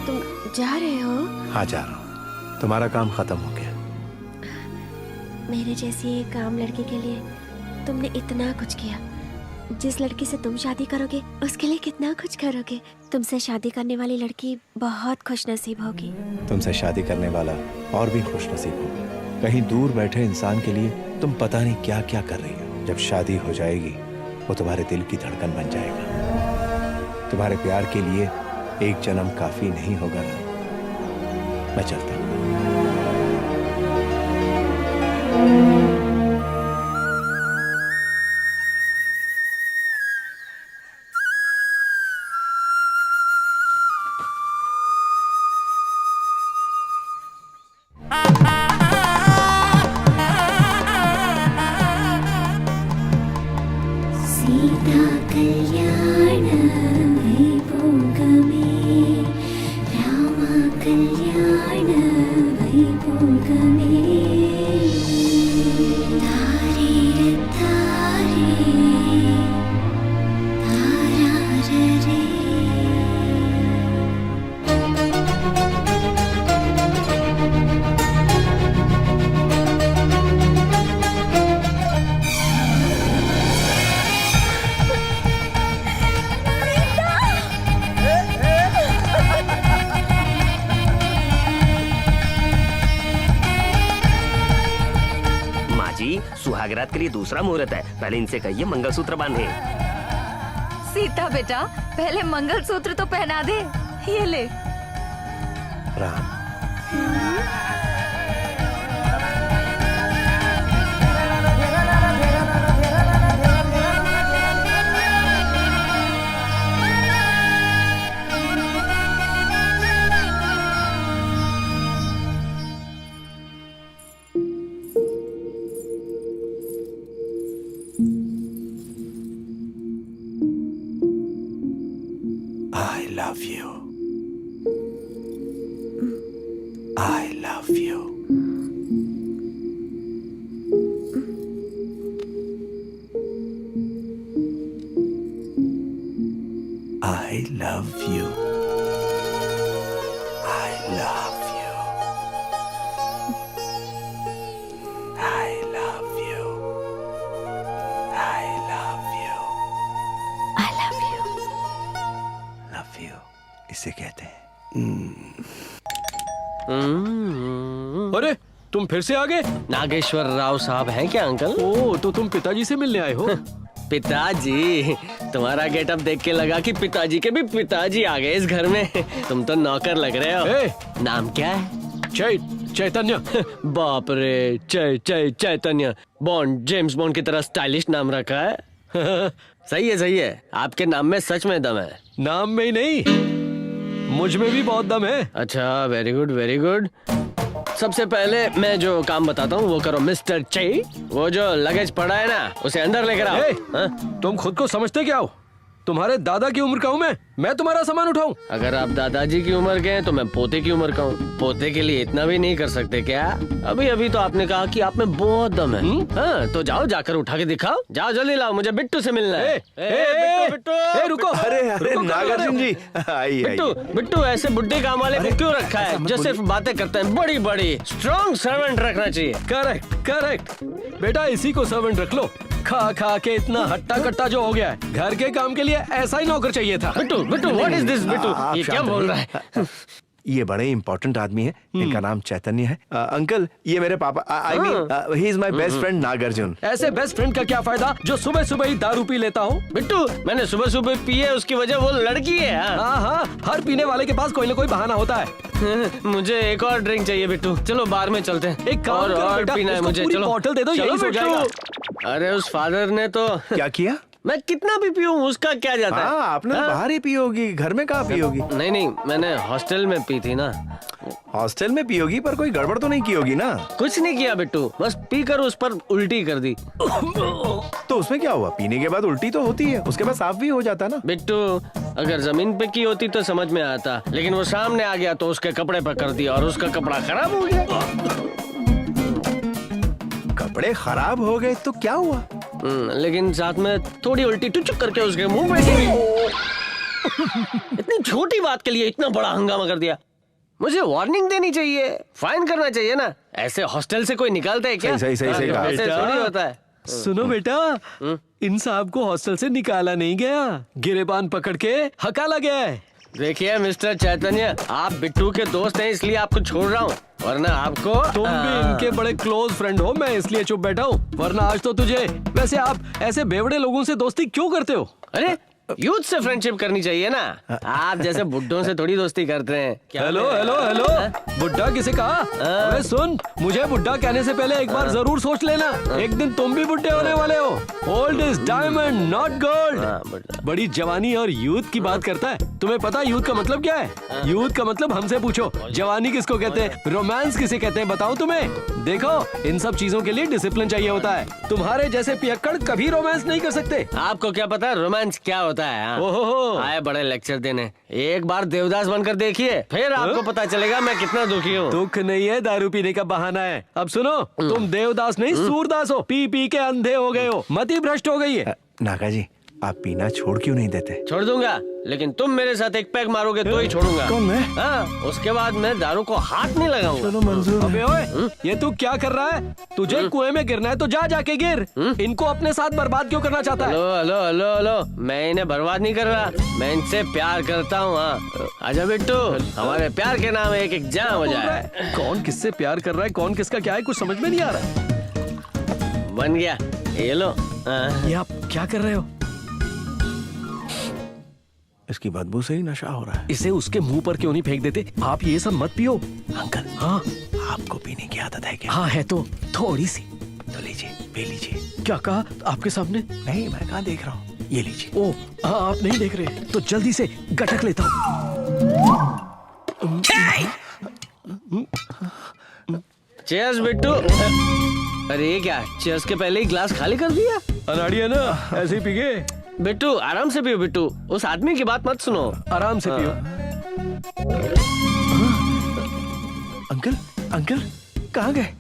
[SPEAKER 11] तुम जा रहे हो?
[SPEAKER 6] हाँ जा रहा हूँ, तुम्हारा काम खत्म हो गया।
[SPEAKER 11] मेरे जैसी एक आम लड़की के लिए तुमने इतना कुछ किया। जिस लड़की से तुम शादी करोगे उसके लिए कितना कुछ करोगे। तुमसे शादी करने वाली लड़की बहुत खुशनसीब होगी।
[SPEAKER 6] तुमसे शादी करने वाला और भी खुशनसीब होगा। कहीं दूर बैठे इंसान के लिए तुम पता नहीं क्या क्या कर रही हो। जब शादी हो जाएगी वो तुम्हारे दिल की धड़कन बन जाएगा। तुम्हारे प्यार के लिए एक जन्म काफी नहीं होगा ना। मैं चलता हूँ।
[SPEAKER 13] सीता कल्याण वैभोगमे, राम कल्याण वैभोगमे। तारे तारे तारारे।
[SPEAKER 14] सुहागरात के लिए दूसरा मुहूर्त है, पहले इनसे कहिए मंगलसूत्र बांधे।
[SPEAKER 12] सीता बेटा, पहले मंगलसूत्र तो पहना दे। ये ले।
[SPEAKER 6] Ram. I love you. I
[SPEAKER 15] I love you. I love you. I love you. I love you.
[SPEAKER 11] I love you.
[SPEAKER 15] Love you. इसे कहते हैं
[SPEAKER 5] अरे तुम फिर से आ गए?
[SPEAKER 4] नागेश्वर राव साहब हैं क्या अंकल?
[SPEAKER 5] ओ तो तुम पिताजी से मिलने आए हो?
[SPEAKER 4] पिताजी, तुम्हारा गेटअप देख के लगा कि पिताजी के भी पिताजी आ गए इस घर में। तुम तो नौकर लग रहे हो। नाम क्या है?
[SPEAKER 5] चैतन्य।
[SPEAKER 4] बाप रे, चैतन्य। बॉन्ड, जेम्स बॉन्ड की तरह स्टाइलिश नाम रखा है। सही है सही है, आपके नाम में सच में दम है।
[SPEAKER 5] नाम में ही नहीं, मुझ में भी बहुत दम है।
[SPEAKER 4] अच्छा, वेरी गुड वेरी गुड। सबसे पहले मैं जो काम बताता हूँ वो करो मिस्टर चे। वो जो लगेज पड़ा है ना, उसे अंदर लेकर आओ।
[SPEAKER 5] तुम खुद को समझते क्या हो? तुम्हारे दादा की उम्र का हूँ मैं तुम्हारा सामान उठाऊं?
[SPEAKER 4] अगर आप दादाजी की उम्र के हैं तो मैं पोते की उम्र का हूँ। पोते के लिए इतना भी नहीं कर सकते क्या? अभी अभी तो आपने कहा कि आप में बहुत दम है। हाँ, तो जाओ जाकर उठा के दिखाओ। जाओ जल्दी लाओ, मुझे बिट्टू से मिलना है। बिट्टू
[SPEAKER 6] रुको। अरे नागार्जुन जी,
[SPEAKER 4] बिट्टू ऐसे बुड्ढे काम वाले को क्यों रखा है जो सिर्फ बातें करते हैं? बड़ी बड़ी स्ट्रॉन्ग सर्वेंट रखना चाहिए।
[SPEAKER 5] करेक्ट बेटा, इसी को सर्वेंट रख लो। खा खा के इतना हट्टा कट्टा जो हो गया है, घर के काम के लिए ऐसा ही नौकर चाहिए था।
[SPEAKER 4] Bittu what is this? Bittu ये क्या बोल रहा है?
[SPEAKER 6] ये बड़े इंपॉर्टेंट आदमी है, इनका नाम चैतन्य है। अंकल, ये मेरे पापा, I mean he is my best friend Nagarjuna.
[SPEAKER 5] ऐसे बेस्ट फ्रेंड का क्या फायदा जो सुबह सुबह ही दारू पी लेता हो?
[SPEAKER 4] बिट्टू, मैंने सुबह सुबह पी है, उसकी वजह वो लड़की है।
[SPEAKER 5] हाँ, हर पीने वाले के पास कोई ना कोई बहाना होता है।
[SPEAKER 4] मुझे एक और ड्रिंक चाहिए बिट्टू। चलो बार में चलते हैं।
[SPEAKER 5] एक काम करो
[SPEAKER 4] और
[SPEAKER 5] बेटा,
[SPEAKER 4] पीना है
[SPEAKER 5] उसको
[SPEAKER 4] मुझे।
[SPEAKER 5] पूरी
[SPEAKER 4] चलो
[SPEAKER 5] बॉटल दे दो, यही हो जाएगा।
[SPEAKER 4] अरे उस फादर ने तो
[SPEAKER 6] क्या किया?
[SPEAKER 4] मैं कितना भी पीऊं उसका क्या जाता है?
[SPEAKER 6] आपने बाहर ही पी होगी, घर में कहाँ पी होगी?
[SPEAKER 4] नहीं, मैंने हॉस्टल में पी थी ना।
[SPEAKER 6] हॉस्टल में पी होगी, पर कोई गड़बड़ तो नहीं की होगी ना?
[SPEAKER 4] कुछ नहीं किया बिट्टू, बस पीकर उस पर उल्टी कर दी।
[SPEAKER 6] तो उसमें क्या हुआ? पीने के बाद उल्टी तो होती है, उसके बाद साफ भी हो जाता ना।
[SPEAKER 4] बिट्टू, अगर जमीन पे की होती तो समझ में आता, लेकिन वो सामने आ गया तो उसके कपड़े पर कर दिया और उसका कपड़ा खराब हो गया।
[SPEAKER 6] कपड़े खराब हो गए तो क्या हुआ?
[SPEAKER 4] लेकिन साथ में थोड़ी उल्टी टुचुक करके उसके मुंह में इतनी छोटी बात के लिए इतना बड़ा हंगामा कर दिया। मुझे वार्निंग देनी चाहिए, फाइन करना चाहिए ना। ऐसे हॉस्टल से कोई निकालता है क्या?
[SPEAKER 6] सही
[SPEAKER 4] ऐसे थोड़ी होता है।
[SPEAKER 5] सुनो बेटा, इन साहब को हॉस्टल से निकाला नहीं गया, गिरेबान पकड़ के हकाला गया है।
[SPEAKER 4] देखिए मिस्टर चैतन्य, आप बिट्टू के दोस्त हैं इसलिए आपको छोड़ रहा हूँ, वरना आपको।
[SPEAKER 5] तुम भी इनके बड़े क्लोज फ्रेंड हो, मैं इसलिए चुप बैठा हूँ, वरना आज तो तुझे। वैसे आप ऐसे बेवड़े लोगों से दोस्ती क्यों करते हो?
[SPEAKER 4] अरे यूथ से फ्रेंडशिप करनी चाहिए ना, आप जैसे बुड्ढों से थोड़ी दोस्ती करते हैं।
[SPEAKER 5] हेलो, बुड्ढा किसे कहा? अरे सुन, मुझे बुड्ढा कहने से पहले एक बार जरूर सोच लेना, एक दिन तुम भी बुड्ढे होने वाले हो। Old is diamond not gold. बड़ी जवानी और यूथ की बात करता है। तुम्हें पता यूथ का मतलब क्या है? यूथ का मतलब हमसे पूछो, जवानी किसको कहते हैं, रोमांस किसे कहते हैं, बताओ तुम्हें? देखो, इन सब चीजों के लिए डिसिप्लिन चाहिए होता है। तुम्हारे जैसे पियक्कड़ कभी रोमांस नहीं कर सकते।
[SPEAKER 4] आपको क्या पता रोमांस क्या होता है?
[SPEAKER 5] ओहो,
[SPEAKER 4] आए बड़े लेक्चर देने। एक बार देवदास बनकर देखिए, फिर आपको पता चलेगा मैं कितना दुखी हूँ।
[SPEAKER 5] दुख नहीं है, दारू पीने का बहाना है। अब सुनो, तुम देवदास नहीं सूरदास हो, पी पी के अंधे हो गए हो, मति भ्रष्ट हो गई है।
[SPEAKER 6] नागा जी, आप पीना छोड़ क्यों नहीं देते?
[SPEAKER 4] छोड़ दूंगा, लेकिन तुम मेरे साथ एक पैक मारोगे तो ही छोड़ूंगा।
[SPEAKER 6] कौन मैं?
[SPEAKER 4] हाँ, उसके बाद मैं दारू को हाथ नहीं लगाऊंगा।
[SPEAKER 6] चलो मंजूर।
[SPEAKER 5] अबे ओए, ये तू क्या कर रहा है? तुझे कुएं में गिरना है तो जा जाके गिर। इनको अपने साथ बर्बाद क्यों करना चाहता है?
[SPEAKER 4] हेलो, मैं इन्हें बर्बाद नहीं कर रहा, मैं इनसे प्यार करता हूँ। हाँ, आजा बिट्टू, हमारे प्यार के नाम एक एग्जाम हो जाए।
[SPEAKER 5] कौन किससे प्यार कर रहा है, कौन किसका क्या है, कुछ समझ में नहीं आ रहा।
[SPEAKER 4] बन गया, ये लो।
[SPEAKER 5] ये आप क्या कर रहे हो?
[SPEAKER 6] इसकी बदबू से ही नशा हो रहा है।
[SPEAKER 5] इसे उसके मुंह पर क्यों नहीं फेंक देते? आप ये सब मत पियो।
[SPEAKER 6] अंकल,
[SPEAKER 5] हाँ,
[SPEAKER 6] आपको पीने की आदत है क्या?
[SPEAKER 5] हाँ है तो थोड़ी सी।
[SPEAKER 6] तो लीजिए, पी लीजिए।
[SPEAKER 5] क्या कहा आपके सामने?
[SPEAKER 6] नहीं, मैं कहाँ देख रहा हूँ, ये लीजिए।
[SPEAKER 5] ओ हाँ, आप नहीं देख रहे तो जल्दी से गटक लेता हूँ।
[SPEAKER 4] चीयर्स बिट्टू। अरे ये क्या, चीयर्स के पहले ही ग्लास खाली कर दिया?
[SPEAKER 5] अनाड़ी है ना, ऐसे ही पी गए।
[SPEAKER 4] बिट्टू आराम से पियो बिट्टू, उस आदमी की बात मत सुनो,
[SPEAKER 5] आराम से पियो।
[SPEAKER 6] अंकल कहाँ गए?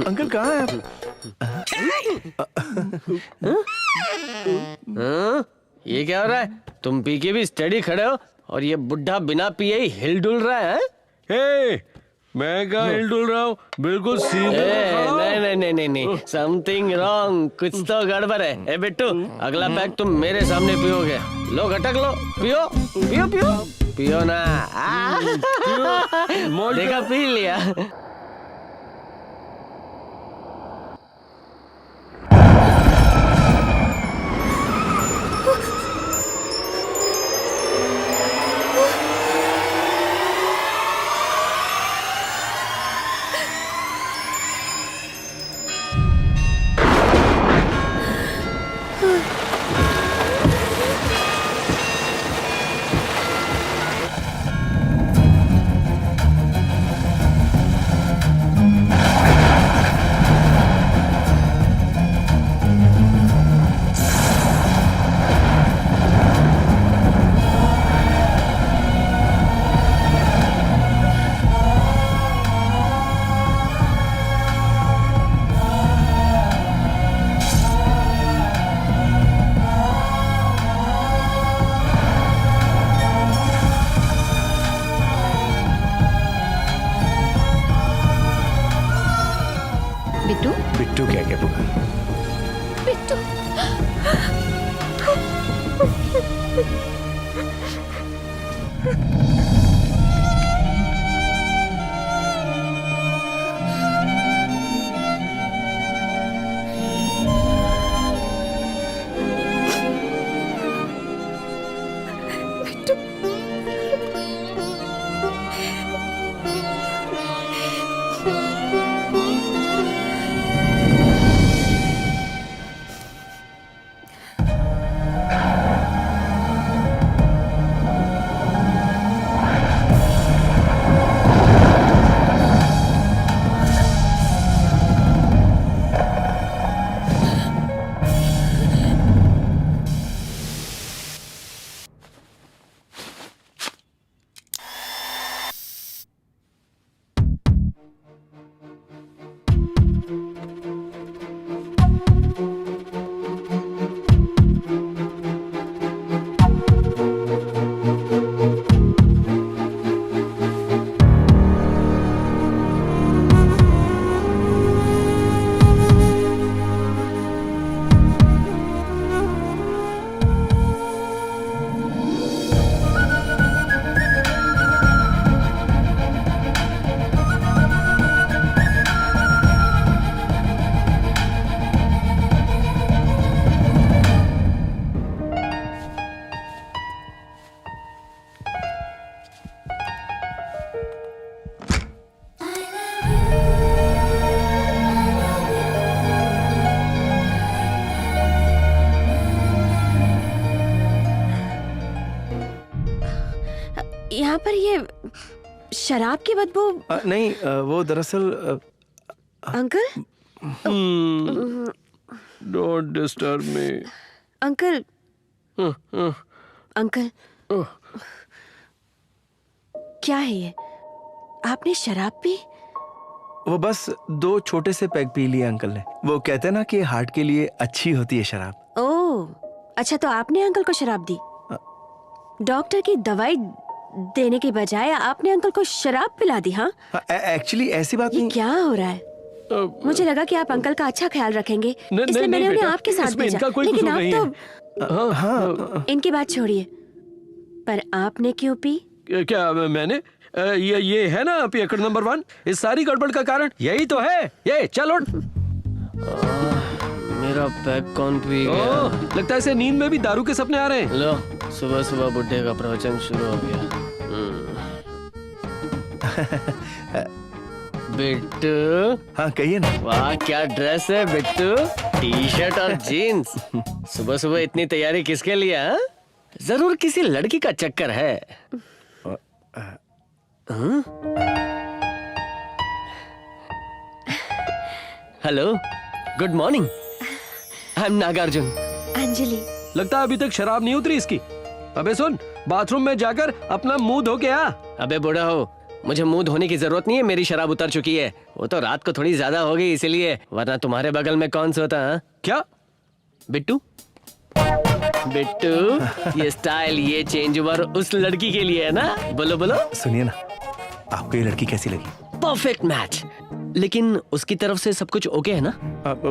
[SPEAKER 6] अंकल कहाँ हैं आप?
[SPEAKER 4] ये क्या हो रहा है? तुम पी के भी स्टडी खड़े हो और ये बुढ़ा बिना पिए ही हिल डुल रहा है?
[SPEAKER 3] मैं कहाँ हिल डुल रहा हूँ, बिल्कुल सीधे
[SPEAKER 4] नहीं, समथिंग रॉन्ग, कुछ तो गड़बड़ है। ए बिट्टू, अगला पैक तुम मेरे सामने पियोगे। लो घटक लो, पियो पियो पियो पियो ना। देखा, पी लिया।
[SPEAKER 15] बिट्टू क्या क्या पुकार?
[SPEAKER 11] बिट्टू। यहाँ पर ये शराब की बदबू।
[SPEAKER 15] नहीं, वो दरअसल
[SPEAKER 11] uncle.
[SPEAKER 3] Don't disturb me.
[SPEAKER 11] Uncle. Uncle, क्या है ये? आपने शराब पी?
[SPEAKER 15] वो बस 2 छोटे से पैग पी लिए अंकल ने। वो कहते हैं ना कि हार्ट के लिए अच्छी होती है शराब।
[SPEAKER 11] ओह, अच्छा, तो आपने अंकल को शराब दी? डॉक्टर की दवाई देने के बजाय आपने अंकल को शराब पिला दी? हाँ,
[SPEAKER 15] एक्चुअली ऐसी बात नहीं।
[SPEAKER 11] क्या हो रहा है? मुझे लगा कि आप अंकल का अच्छा ख्याल रखेंगे, इसलिए मैंने उन्हें आपके साथ भेजा। लेकिन आप तो
[SPEAKER 3] हाँ,
[SPEAKER 11] इनकी बात छोड़िए, पर आपने क्यों पी?
[SPEAKER 3] क्या मैंने? ये है ना पियक्कड़ नंबर 1। इस सारी गड़बड़ का कारण यही तो है। ये चलो।
[SPEAKER 4] मेरा पैक कौन पी गया?
[SPEAKER 3] लगता है इसे नींद में भी दारू के सपने आ रहे हैं।
[SPEAKER 4] लो, सुबह सुबह बुड्ढे का प्रवचन शुरू हो गया। बिट्टू।
[SPEAKER 15] हाँ, कहिए ना।
[SPEAKER 4] वाह, क्या ड्रेस है बिट्टू, टी-शर्ट और जीन्स। सुबह सुबह इतनी तैयारी किसके लिए? हाँ? जरूर किसी लड़की का चक्कर है। Hello, good morning. I am Nagarjuna.
[SPEAKER 11] Anjali.
[SPEAKER 3] लगता है अभी तक शराब नहीं उतरी इसकी। अबे सुन, बाथरूम में जाकर अपना मुंह धो के आ।
[SPEAKER 4] अबे बूढ़ा हो, मुझे मुंह धोने की जरूरत नहीं है, मेरी शराब उतर चुकी है। वो तो रात को थोड़ी ज्यादा हो गई इसीलिए, वरना तुम्हारे बगल में कौन सोता है? क्या बिट्टू? बिट्टू, ये स्टाइल, ये चेंज ओवर उस लड़की के लिए है ना? बोलो बोलो।
[SPEAKER 15] सुनिए ना, आपको ये लड़की कैसी लगी?
[SPEAKER 4] परफेक्ट मैच, लेकिन उसकी तरफ से सब कुछ ओके है ना?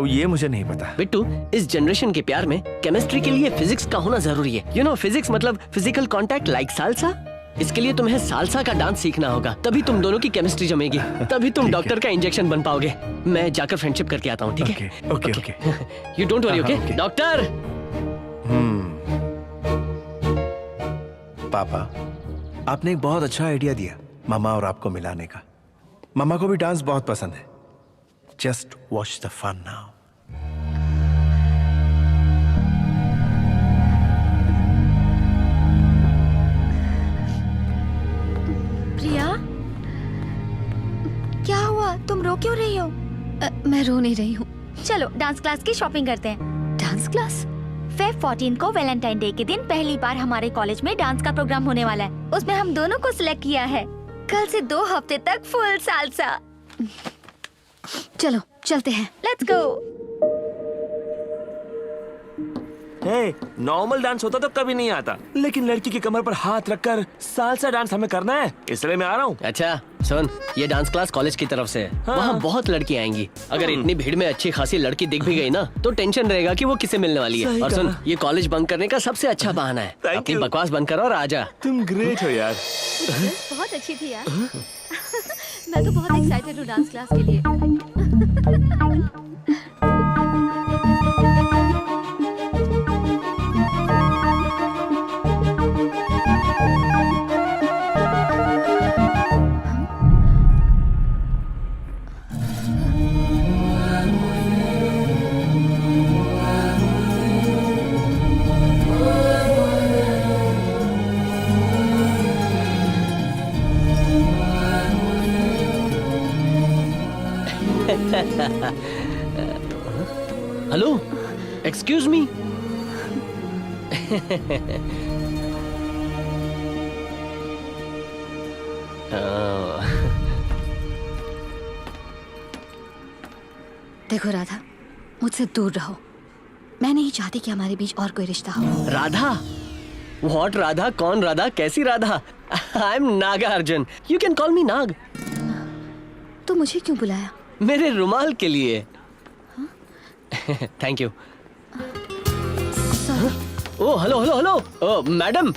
[SPEAKER 15] ये मुझे नहीं पता।
[SPEAKER 4] बिट्टू, इस जनरेशन के प्यार में केमिस्ट्री के लिए फिजिक्स का होना जरूरी है। यू नो, फिजिक्स मतलब फिजिकल कांटेक्ट लाइक सालसा। इसके लिए तुम्हें सालसा का डांस सीखना होगा, तभी तुम दोनों की केमिस्ट्री जमेगी, तभी तुम डॉक्टर का इंजेक्शन बन पाओगे। मैं जाकर फ्रेंडशिप करके आता हूँ, ठीक है?
[SPEAKER 15] Okay okay.
[SPEAKER 4] You don't worry, okay? Doctor.
[SPEAKER 15] पापा, आपने एक बहुत अच्छा आइडिया दिया मामा और आपको मिलाने का। मामा को भी डांस बहुत पसंद है। Just watch the fun now.
[SPEAKER 11] Priya, क्या हुआ? तुम रो क्यों रही हो? मैं रो नहीं रही हूँ। चलो डांस क्लास की शॉपिंग करते हैं। Dance class? फेब 14 को वैलेंटाइन डे के दिन पहली बार हमारे कॉलेज में डांस का प्रोग्राम होने वाला है। उसमें हम दोनों को सिलेक्ट किया है। कल से 2 हफ्ते तक फुल सालसा। चलो चलते हैं, लेट्स गो।
[SPEAKER 14] नॉर्मल डांस होता तो कभी नहीं आता, लेकिन लड़की की कमर पर हाथ रखकर सालसा डांस हमें करना है, इसलिए मैं आ रहा हूँ।
[SPEAKER 4] अच्छा सुन, ये डांस क्लास कॉलेज की तरफ से है। वहाँ बहुत लड़की आएंगी। अगर इतनी भीड़ में अच्छी खासी लड़की दिख भी गई ना, तो टेंशन रहेगा कि वो किसे मिलने वाली है। और सुन, ये कॉलेज बंक करने का सबसे अच्छा बहाना है। अपनी बकवास बंद करो और आजा।
[SPEAKER 14] तुम ग्रेट हो यार।
[SPEAKER 11] बहुत अच्छी थी यार। मैं तो बहुत एक्साइटेड हूँ डांस क्लास के लिए।
[SPEAKER 4] Hello, excuse me.
[SPEAKER 11] देखो राधा, मुझसे दूर रहो। मैं नहीं चाहती कि हमारे बीच और कोई रिश्ता हो।
[SPEAKER 4] राधा? व्हाट राधा? कौन राधा? कैसी Radha? I am Nagarjuna. You can call me Nag.
[SPEAKER 11] तो मुझे क्यों बुलाया?
[SPEAKER 4] मेरे रुमाल के लिए। Thank you. Oh hello hello hello, oh madam.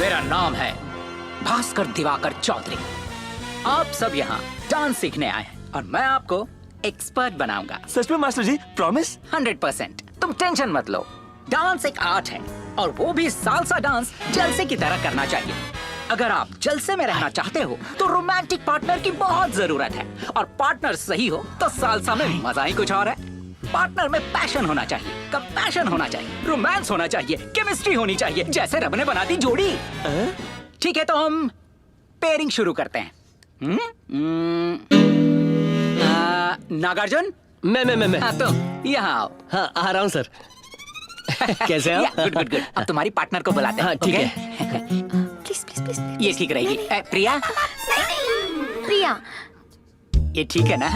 [SPEAKER 16] मेरा नाम है भास्कर दिवाकर चौधरी। आप सब यहाँ डांस सीखने आए हैं और मैं आपको एक्सपर्ट बनाऊंगा।
[SPEAKER 14] सच में मास्टर जी? प्रॉमिस?
[SPEAKER 16] 100%। तुम टेंशन मत लो। डांस एक आर्ट है और वो भी सालसा डांस जलसे की तरह करना चाहिए। अगर आप जलसे में रहना चाहते हो तो रोमांटिक पार्टनर की बहुत जरूरत है, और पार्टनर सही हो तो सालसा में मजा ही कुछ और है। पार्टनर में पैशन होना चाहिए, कंपैशन होना चाहिए, रोमांस होना चाहिए, केमिस्ट्री होनी चाहिए, जैसे रब ने बना दी जोड़ी। ठीक है, तो हम पेयरिंग शुरू करते हैं। नागार्जुन?
[SPEAKER 4] मैं
[SPEAKER 16] हाँ, तो यहाँ आओ।
[SPEAKER 4] हाँ, आ रहा हूँ सर। कैसे हो?
[SPEAKER 16] Good good good. अब तुम्हारी पार्टनर को बुलाते हैं।
[SPEAKER 4] हाँ, ठीक है।
[SPEAKER 11] Please please please.
[SPEAKER 16] ये ठीक रहेगी। प्रिया?
[SPEAKER 11] प्रिया,
[SPEAKER 16] ये ठीक है ना?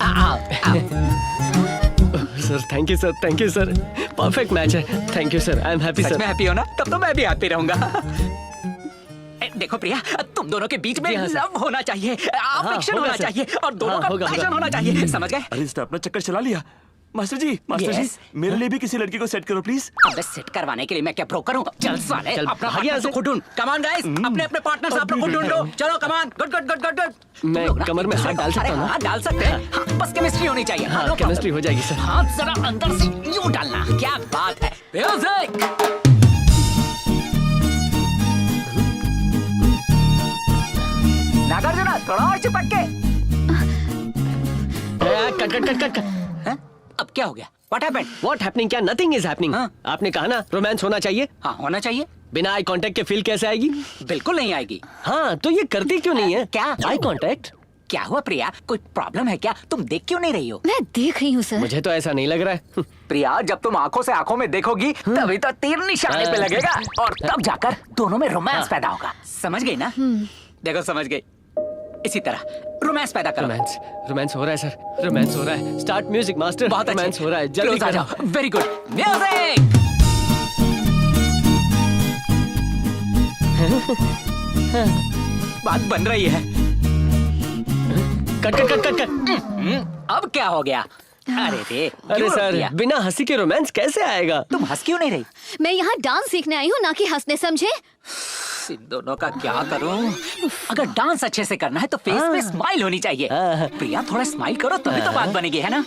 [SPEAKER 16] आओ आओ।
[SPEAKER 4] Sir thank you sir, thank you sir. Perfect match है। Thank you sir, I am happy sir.
[SPEAKER 16] सच में हैप्पी हो ना? तब तो मैं भी हैप्पी रहूंगा। देखो प्रिया, तुम दोनों के बीच में लव होना चाहिए, अफेक्शन होना चाहिए, और दोनों का पैशन होना चाहिए। समझ गए?
[SPEAKER 14] अरे इसने अपना चक्कर चला लिया। मास्टर जी, मेरे लिए भी किसी लड़की को सेट करो प्लीज।
[SPEAKER 16] अबे सेट करवाने के लिए मैं क्या ब्रोकर हूँ? चल साले,
[SPEAKER 4] चल,
[SPEAKER 16] अपना
[SPEAKER 4] भाग यहाँ
[SPEAKER 16] पार्टनर
[SPEAKER 4] से।
[SPEAKER 16] तो खुद ढूंढ। कम ऑन गाइस, अपने अपने पार्टनर से आप लोग खुद ढूंढो। चलो come on, good good good good good.
[SPEAKER 4] मैं कमर में हाथ डाल सकता हूँ ना?
[SPEAKER 16] हाँ, डाल सकते हैं। हाँ, बस केमिस्ट्री होनी चाहिए।
[SPEAKER 4] हाँ, केमिस्ट्री हो जाएगी सर।
[SPEAKER 16] हाथ जरा अंदर से यूं डालना। क्या बात है। म्यूजिक। नागार्जुन, थोड़ा और चिपक के।
[SPEAKER 4] Cut cut cut cut.
[SPEAKER 16] अब क्या हो गया? What happened?
[SPEAKER 4] What happening? क्या nothing is happening? आपने कहा ना रोमांस होना चाहिए।
[SPEAKER 16] हाँ, होना चाहिए।
[SPEAKER 4] बिना आई कांटेक्ट के फील कैसे आएगी?
[SPEAKER 16] बिल्कुल नहीं आएगी।
[SPEAKER 4] हाँ, तो ये करती क्यों नहीं है?
[SPEAKER 16] क्या?
[SPEAKER 4] Eye contact.
[SPEAKER 16] क्या हुआ प्रिया, कोई प्रॉब्लम है क्या? तुम देख क्यों नहीं रही हो?
[SPEAKER 11] मैं देख रही हूँ सर।
[SPEAKER 4] मुझे तो ऐसा नहीं लग रहा है।
[SPEAKER 16] प्रिया, जब तुम आंखों से आंखों में देखोगी तभी तो तीर निशाने पे लगेगा और तब जाकर दोनों में रोमांस पैदा होगा। समझ गई ना? देखो समझ गई। इसी तरह रोमांस पैदा करो।
[SPEAKER 4] रोमांस हो रहा है सर, रोमांस हो रहा है। Start music master.
[SPEAKER 16] बहुत
[SPEAKER 4] रोमांस हो रहा है, जल्दी
[SPEAKER 16] आ
[SPEAKER 4] करो।
[SPEAKER 16] जाओ। Very good, music. बात बन रही है।
[SPEAKER 4] Cut cut cut cut cut.
[SPEAKER 16] अब क्या हो गया? अरे रे,
[SPEAKER 4] अरे सर, बिना हंसी के रोमांस कैसे आएगा?
[SPEAKER 16] तुम हंस क्यों नहीं रही?
[SPEAKER 11] मैं यहाँ डांस सीखने आई हूँ, ना कि हंसने, समझे?
[SPEAKER 16] इन दोनों का क्या करूं? अगर डांस अच्छे से करना है तो फेस पे स्माइल होनी चाहिए। प्रिया, थोड़ा स्माइल करो तभी तो बात बनेगी, है ना?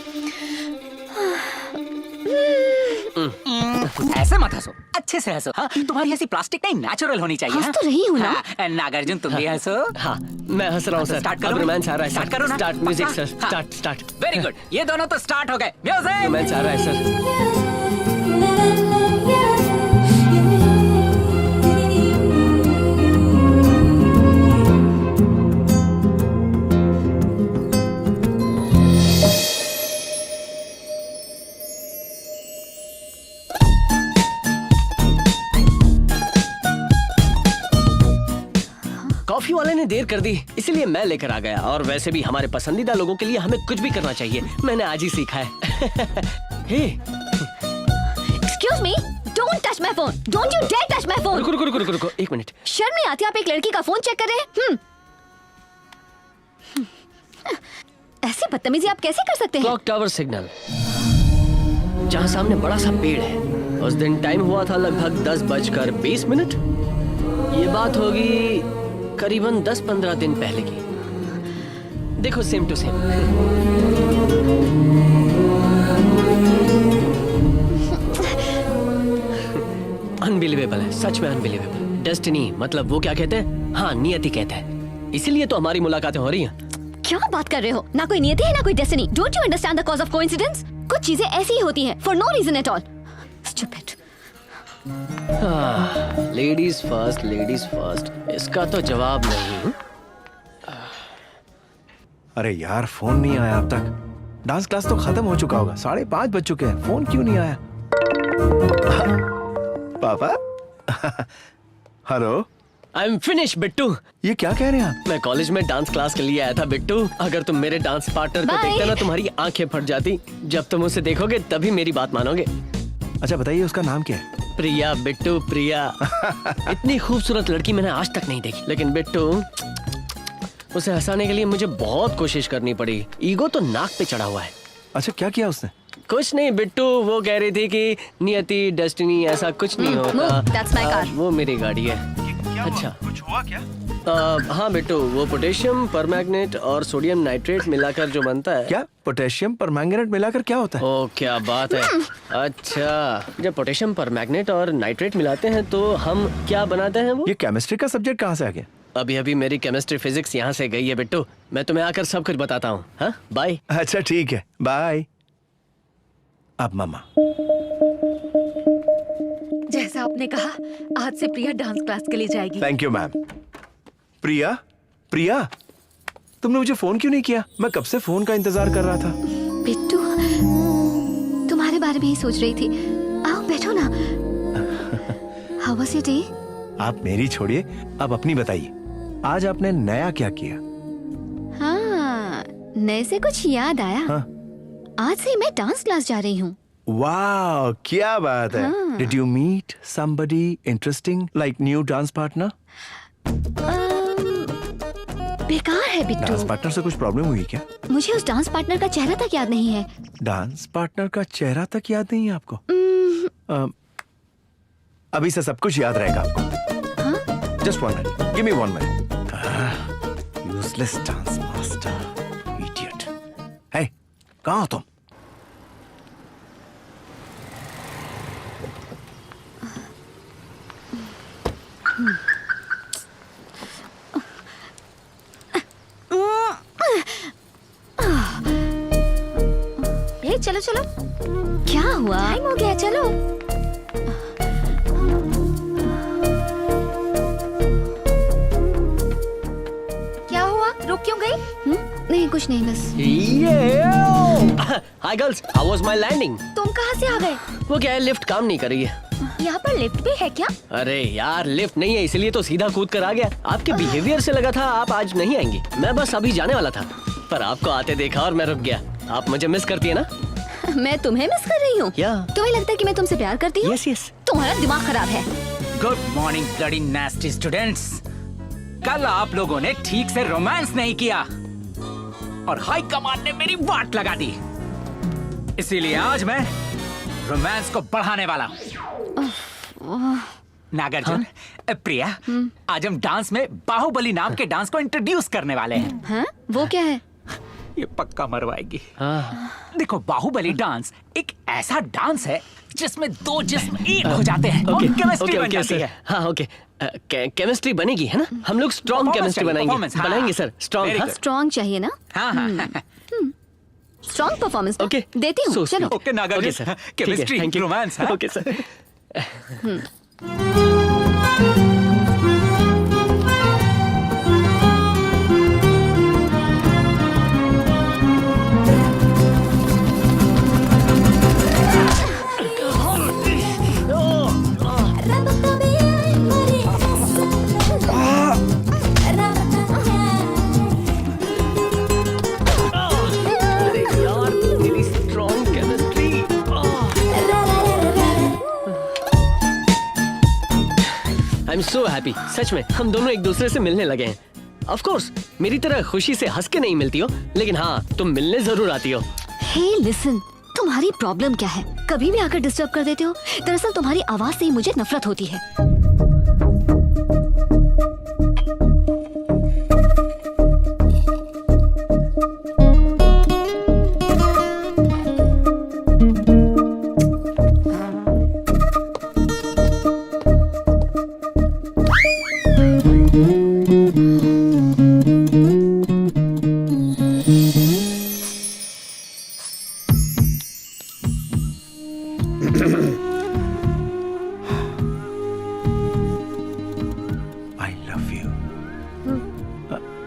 [SPEAKER 16] ऐसे मत हंसो, अच्छे से हंसो। हाँ, तुम्हारी हंसी प्लास्टिक नहीं, नेचुरल होनी चाहिए।
[SPEAKER 11] हंस तो रही हूँ ना।
[SPEAKER 16] हाँ, नागार्जुन तुम भी हंसो।
[SPEAKER 4] हाँ, मैं हंस रहा हूँ सर।
[SPEAKER 16] स्टार्ट करो।
[SPEAKER 4] अब रोमांस आ रहा है।
[SPEAKER 16] स्टार्ट करो ना।
[SPEAKER 4] Start music sir. Start start.
[SPEAKER 16] Very good, ये दोनों तो स्टार्ट हो गए। म्यूजिक।
[SPEAKER 4] रोमांस आ रहा है सर। कॉफी वाले ने देर कर दी, इसलिए मैं लेकर आ गया। और वैसे भी हमारे पसंदीदा लोगों के लिए हमें कुछ भी करना चाहिए। मैंने आज ही सीखा है। हे,
[SPEAKER 11] Excuse me, don't touch my phone. Don't you dare touch my phone.
[SPEAKER 4] रुको रुको रुको रुको, एक मिनट।
[SPEAKER 11] शर्म नहीं आती? आप एक लड़की का फोन चेक कर रहे हैं? ऐसी बदतमीजी आप कैसे कर सकते हैं?
[SPEAKER 4] क्लॉक टावर सिग्नल, जहाँ सामने बड़ा सा पेड़ है। उस दिन टाइम हुआ था लगभग 10:20। ये बात होगी करीबन 10-15 दिन पहले की। देखो, सेम टू सेम। अनबिलीवेबल है, सच में अनबिलीवेबल। डेस्टिनी मतलब वो क्या कहते हैं? हाँ, नियति कहते हैं। इसीलिए तो हमारी मुलाकातें हो रही हैं।
[SPEAKER 11] क्या बात कर रहे हो? ना कोई नियति है, ना कोई destiny. Don't you understand the cause of coincidence? कुछ चीजें ऐसी ही होती हैं, for no reason at all. Stupid.
[SPEAKER 4] Ladies first, ladies first, इसका तो जवाब नहीं।
[SPEAKER 15] अरे यार, फोन नहीं आया अब तक। डांस क्लास तो खत्म हो चुका होगा, 5:30 बज चुके हैं। फोन क्यों नहीं आया? पापा? Hello.
[SPEAKER 4] I am finish Bittu.
[SPEAKER 15] ये क्या कह रहे हैं आप?
[SPEAKER 4] मैं कॉलेज में डांस क्लास के लिए आया था बिट्टू। अगर तुम मेरे डांस पार्टनर को देखते ना, तुम्हारी आंखें फट जाती। जब तुम उसे देखोगे तभी मेरी बात मानोगे।
[SPEAKER 15] अच्छा बताइए, उसका नाम क्या है?
[SPEAKER 4] प्रिया बिट्टू, प्रिया। इतनी खूबसूरत लड़की मैंने आज तक नहीं देखी। लेकिन बिट्टू, उसे हंसाने के लिए मुझे बहुत कोशिश करनी पड़ी। ईगो तो नाक पे चढ़ा हुआ है।
[SPEAKER 15] अच्छा, क्या किया उसने?
[SPEAKER 4] कुछ नहीं बिट्टू, वो कह रही थी कि नियति, डेस्टिनी, ऐसा कुछ नहीं होता।
[SPEAKER 11] That's my car.
[SPEAKER 4] वो मेरी गाड़ी है। अच्छा,
[SPEAKER 15] कुछ हुआ क्या?
[SPEAKER 4] हाँ बिट्टू, वो पोटेशियम परमैंगनेट और सोडियम नाइट्रेट मिलाकर जो बनता है।
[SPEAKER 15] क्या? पोटेशियम परमैंगनेट मिलाकर क्या होता है?
[SPEAKER 4] ओ, क्या बात है। अच्छा, जब पोटेशियम परमैंगनेट और नाइट्रेट मिलाते हैं तो हम क्या बनाते हैं? वो
[SPEAKER 15] ये केमिस्ट्री का सब्जेक्ट कहाँ से आ गया?
[SPEAKER 4] अभी अभी मेरी केमिस्ट्री फिजिक्स यहाँ से गई है बिट्टू। मैं तुम्हें आकर सब कुछ बताता हूँ। हाँ, बाय।
[SPEAKER 15] अच्छा ठीक है, बाय। अब मामा,
[SPEAKER 12] जैसा आपने कहा, आज से प्रिया डांस क्लास के लिए जाएगी।
[SPEAKER 15] Thank you ma'am. Priya, Priya, तुमने मुझे फोन क्यों नहीं किया? मैं कब से फोन का इंतजार कर रहा था।
[SPEAKER 11] बिट्टू, तुम्हारे बारे में ही सोच रही थी। आओ बैठो ना। How was your day?
[SPEAKER 15] आप मेरी छोड़िए, अब अपनी बताइए। आज आपने नया क्या किया?
[SPEAKER 11] हाँ, नए से कुछ याद आया।
[SPEAKER 15] हाँ?
[SPEAKER 11] आज से मैं डांस क्लास जा रही हूँ।
[SPEAKER 15] वाह, क्या बात है।
[SPEAKER 11] हाँ।
[SPEAKER 15] Did you meet somebody interesting like new dance partner?
[SPEAKER 11] बेकार है बिट्टू।
[SPEAKER 15] डांस पार्टनर से कुछ प्रॉब्लम हुई क्या?
[SPEAKER 11] मुझे उस डांस पार्टनर का चेहरा तक याद नहीं है।
[SPEAKER 15] डांस पार्टनर का चेहरा तक याद नहीं है आपको? अभी से सब कुछ याद रहेगा आपको।
[SPEAKER 11] हाँ?
[SPEAKER 15] Just 1 minute. Give me 1 minute. Useless dance master, idiot. Hey, कहाँ हो तुम?
[SPEAKER 11] ये चलो चलो। क्या हुआ? टाइम हो गया, चलो। क्या हुआ? रुक क्यों गई? नहीं, कुछ नहीं, बस।
[SPEAKER 4] Hi girls, how was my landing?
[SPEAKER 11] तुम कहाँ से आ गए?
[SPEAKER 4] वो क्या है, लिफ्ट काम नहीं कर रही है।
[SPEAKER 11] यहाँ पर लिफ्ट भी है क्या?
[SPEAKER 4] अरे यार, लिफ्ट नहीं है इसलिए तो सीधा कूद कर आ गया। आपके बिहेवियर से लगा था आप आज नहीं आएंगी। मैं बस अभी जाने वाला था, पर आपको आते देखा और मैं रुक गया। आप मुझे मिस करती है ना?
[SPEAKER 11] मैं तुम्हें मिस कर रही हूँ? तुम्हें लगता है कि मैं तुमसे प्यार करती हूँ?
[SPEAKER 4] यस।
[SPEAKER 11] तुम्हारा दिमाग खराब है।
[SPEAKER 16] Good morning bloody nasty students. कल आप लोगों ने ठीक से रोमांस नहीं किया और हाई कमांड ने मेरी वाट लगा दी, इसीलिए आज मैं रोमांस को बढ़ाने वाला हूँ। नागार्जुन, प्रिया, आज हम डांस में बाहुबली नाम के डांस को इंट्रोड्यूस करने वाले हैं।
[SPEAKER 11] हाँ? वो क्या है?
[SPEAKER 16] ये पक्का मरवाएगी। देखो, बाहुबली डांस एक ऐसा डांस है जिसमें दो जिस्म एक हो जाते हैं और केमिस्ट्री बन जाती है।
[SPEAKER 4] हाँ, ओके। केमिस्ट्री बनेगी है ना? हम लोग स्ट्रॉन्ग केमिस्ट्री बनाएंगे सर।
[SPEAKER 11] स्ट्रॉन्ग चाहिए ना? Strong performance. ओके, देती हूँ। चलो।
[SPEAKER 16] Okay Nagarjuna, chemistry, romance.
[SPEAKER 4] Okay sir. I am so happy. सच में हम दोनों एक दूसरे से मिलने लगे हैं। ऑफ कोर्स मेरी तरह खुशी से हंस के नहीं मिलती हो, लेकिन हाँ, तुम मिलने जरूर आती हो।
[SPEAKER 11] हे लिसन, तुम्हारी प्रॉब्लम क्या है? कभी भी आकर डिस्टर्ब कर देते हो। दरअसल तुम्हारी आवाज से ही मुझे नफरत होती है।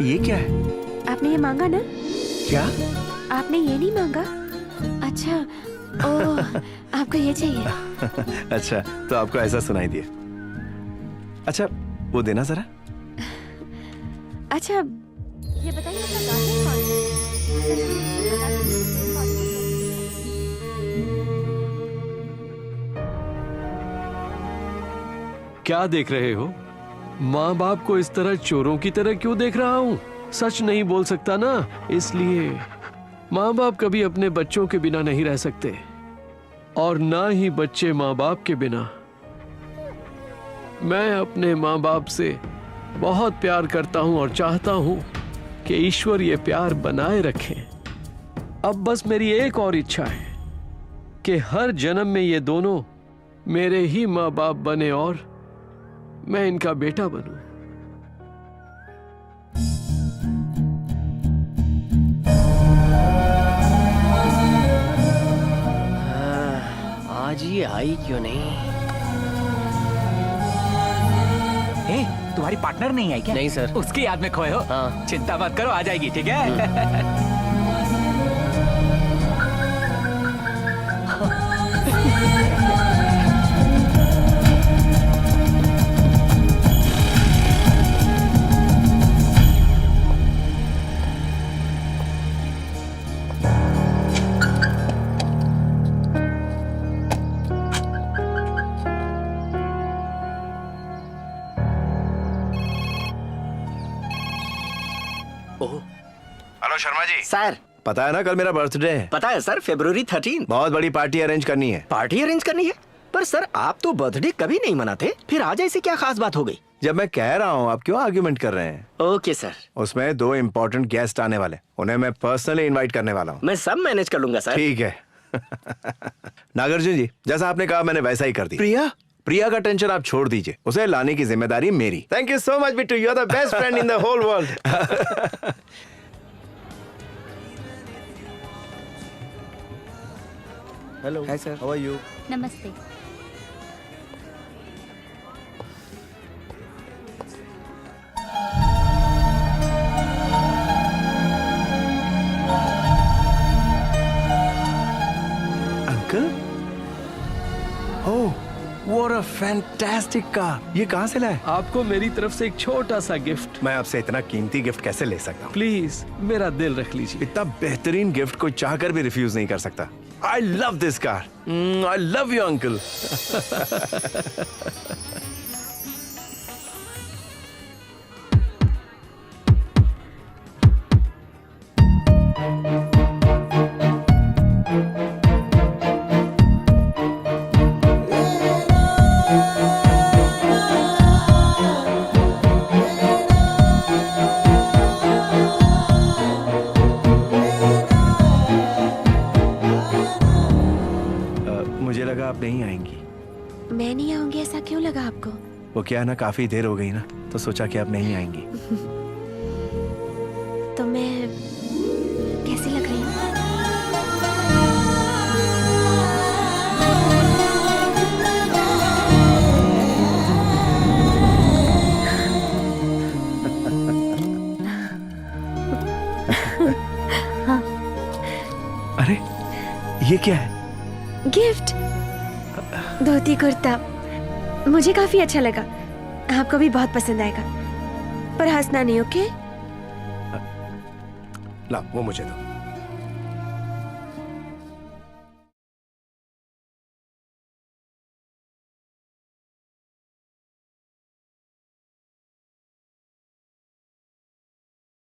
[SPEAKER 15] ये क्या है?
[SPEAKER 11] आपने ये मांगा ना?
[SPEAKER 15] क्या?
[SPEAKER 11] आपने ये नहीं मांगा? अच्छा, ओह, आपको ये चाहिए?
[SPEAKER 6] अच्छा, तो आपको ऐसा सुनाई दिया। अच्छा, वो देना जरा।
[SPEAKER 11] अच्छा, ये बताइए आपका गार्जियन कौन है?
[SPEAKER 17] क्या देख रहे हो? माँ बाप को इस तरह चोरों की तरह क्यों देख रहा हूँ? सच नहीं बोल सकता ना, इसलिए। माँ बाप कभी अपने बच्चों के बिना नहीं रह सकते, और ना ही बच्चे माँ बाप के बिना। मैं अपने माँ बाप से बहुत प्यार करता हूँ और चाहता हूँ कि ईश्वर ये प्यार बनाए रखे। अब बस मेरी एक और इच्छा है कि हर जन्म में ये दोनों मेरे ही माँ बाप बने और मैं इनका बेटा बनूं।
[SPEAKER 4] आज ये आई क्यों नहीं?
[SPEAKER 16] तुम्हारी पार्टनर नहीं आई क्या?
[SPEAKER 4] नहीं सर।
[SPEAKER 16] उसकी याद में खोए हो?
[SPEAKER 4] हाँ।
[SPEAKER 16] चिंता मत करो, आ जाएगी, ठीक है?
[SPEAKER 6] हेलो शर्मा जी।
[SPEAKER 16] सर,
[SPEAKER 6] पता है ना कल मेरा बर्थडे है?
[SPEAKER 16] पता है सर, February 13।
[SPEAKER 6] बहुत बड़ी पार्टी अरेंज करनी है।
[SPEAKER 16] पार्टी अरेंज करनी है? पर सर, आप तो बर्थडे कभी नहीं मनाते, फिर आज ऐसी क्या खास बात हो गई?
[SPEAKER 6] जब मैं कह रहा हूँ, आप क्यों आर्ग्यूमेंट कर रहे हैं?
[SPEAKER 16] Okay sir.
[SPEAKER 6] उसमें 2 इम्पोर्टेंट गेस्ट आने वाले, उन्हें मैं पर्सनली इनवाइट करने वाला हूँ।
[SPEAKER 16] मैं सब मैनेज कर लूंगा सर।
[SPEAKER 6] ठीक है। नागार्जुन जी, जैसा आपने कहा मैंने वैसा ही कर दिया। प्रिया का टेंशन आप छोड़ दीजिए, उसे लाने की जिम्मेदारी मेरी। Thank you so much Bittu, you are the best friend in the whole world.
[SPEAKER 15] Hello.
[SPEAKER 6] Hi sir, how are you?
[SPEAKER 7] नमस्ते।
[SPEAKER 15] Fantastic car. ये कहाँ से लाए?
[SPEAKER 17] आपको मेरी तरफ से एक छोटा सा गिफ्ट।
[SPEAKER 15] मैं आपसे इतना कीमती गिफ्ट कैसे ले सकता हूँ?
[SPEAKER 17] प्लीज मेरा दिल रख लीजिए।
[SPEAKER 15] इतना बेहतरीन गिफ्ट कोई चाहकर भी रिफ्यूज नहीं कर सकता। I love this car. I love you uncle. मुझे लगा आप नहीं आएंगी।
[SPEAKER 11] मैं नहीं आऊंगी ऐसा क्यों लगा आपको?
[SPEAKER 15] वो क्या ना, काफी देर हो गई ना, तो सोचा कि आप नहीं आएंगी।
[SPEAKER 11] तो मैं कैसी लग रही हूँ?
[SPEAKER 15] अरे ये क्या है?
[SPEAKER 11] गिफ्ट, धोती कुर्ता। मुझे काफी अच्छा लगा, आपको भी बहुत पसंद आएगा। पर हंसना नहीं, ओके?
[SPEAKER 15] ला वो मुझे दो।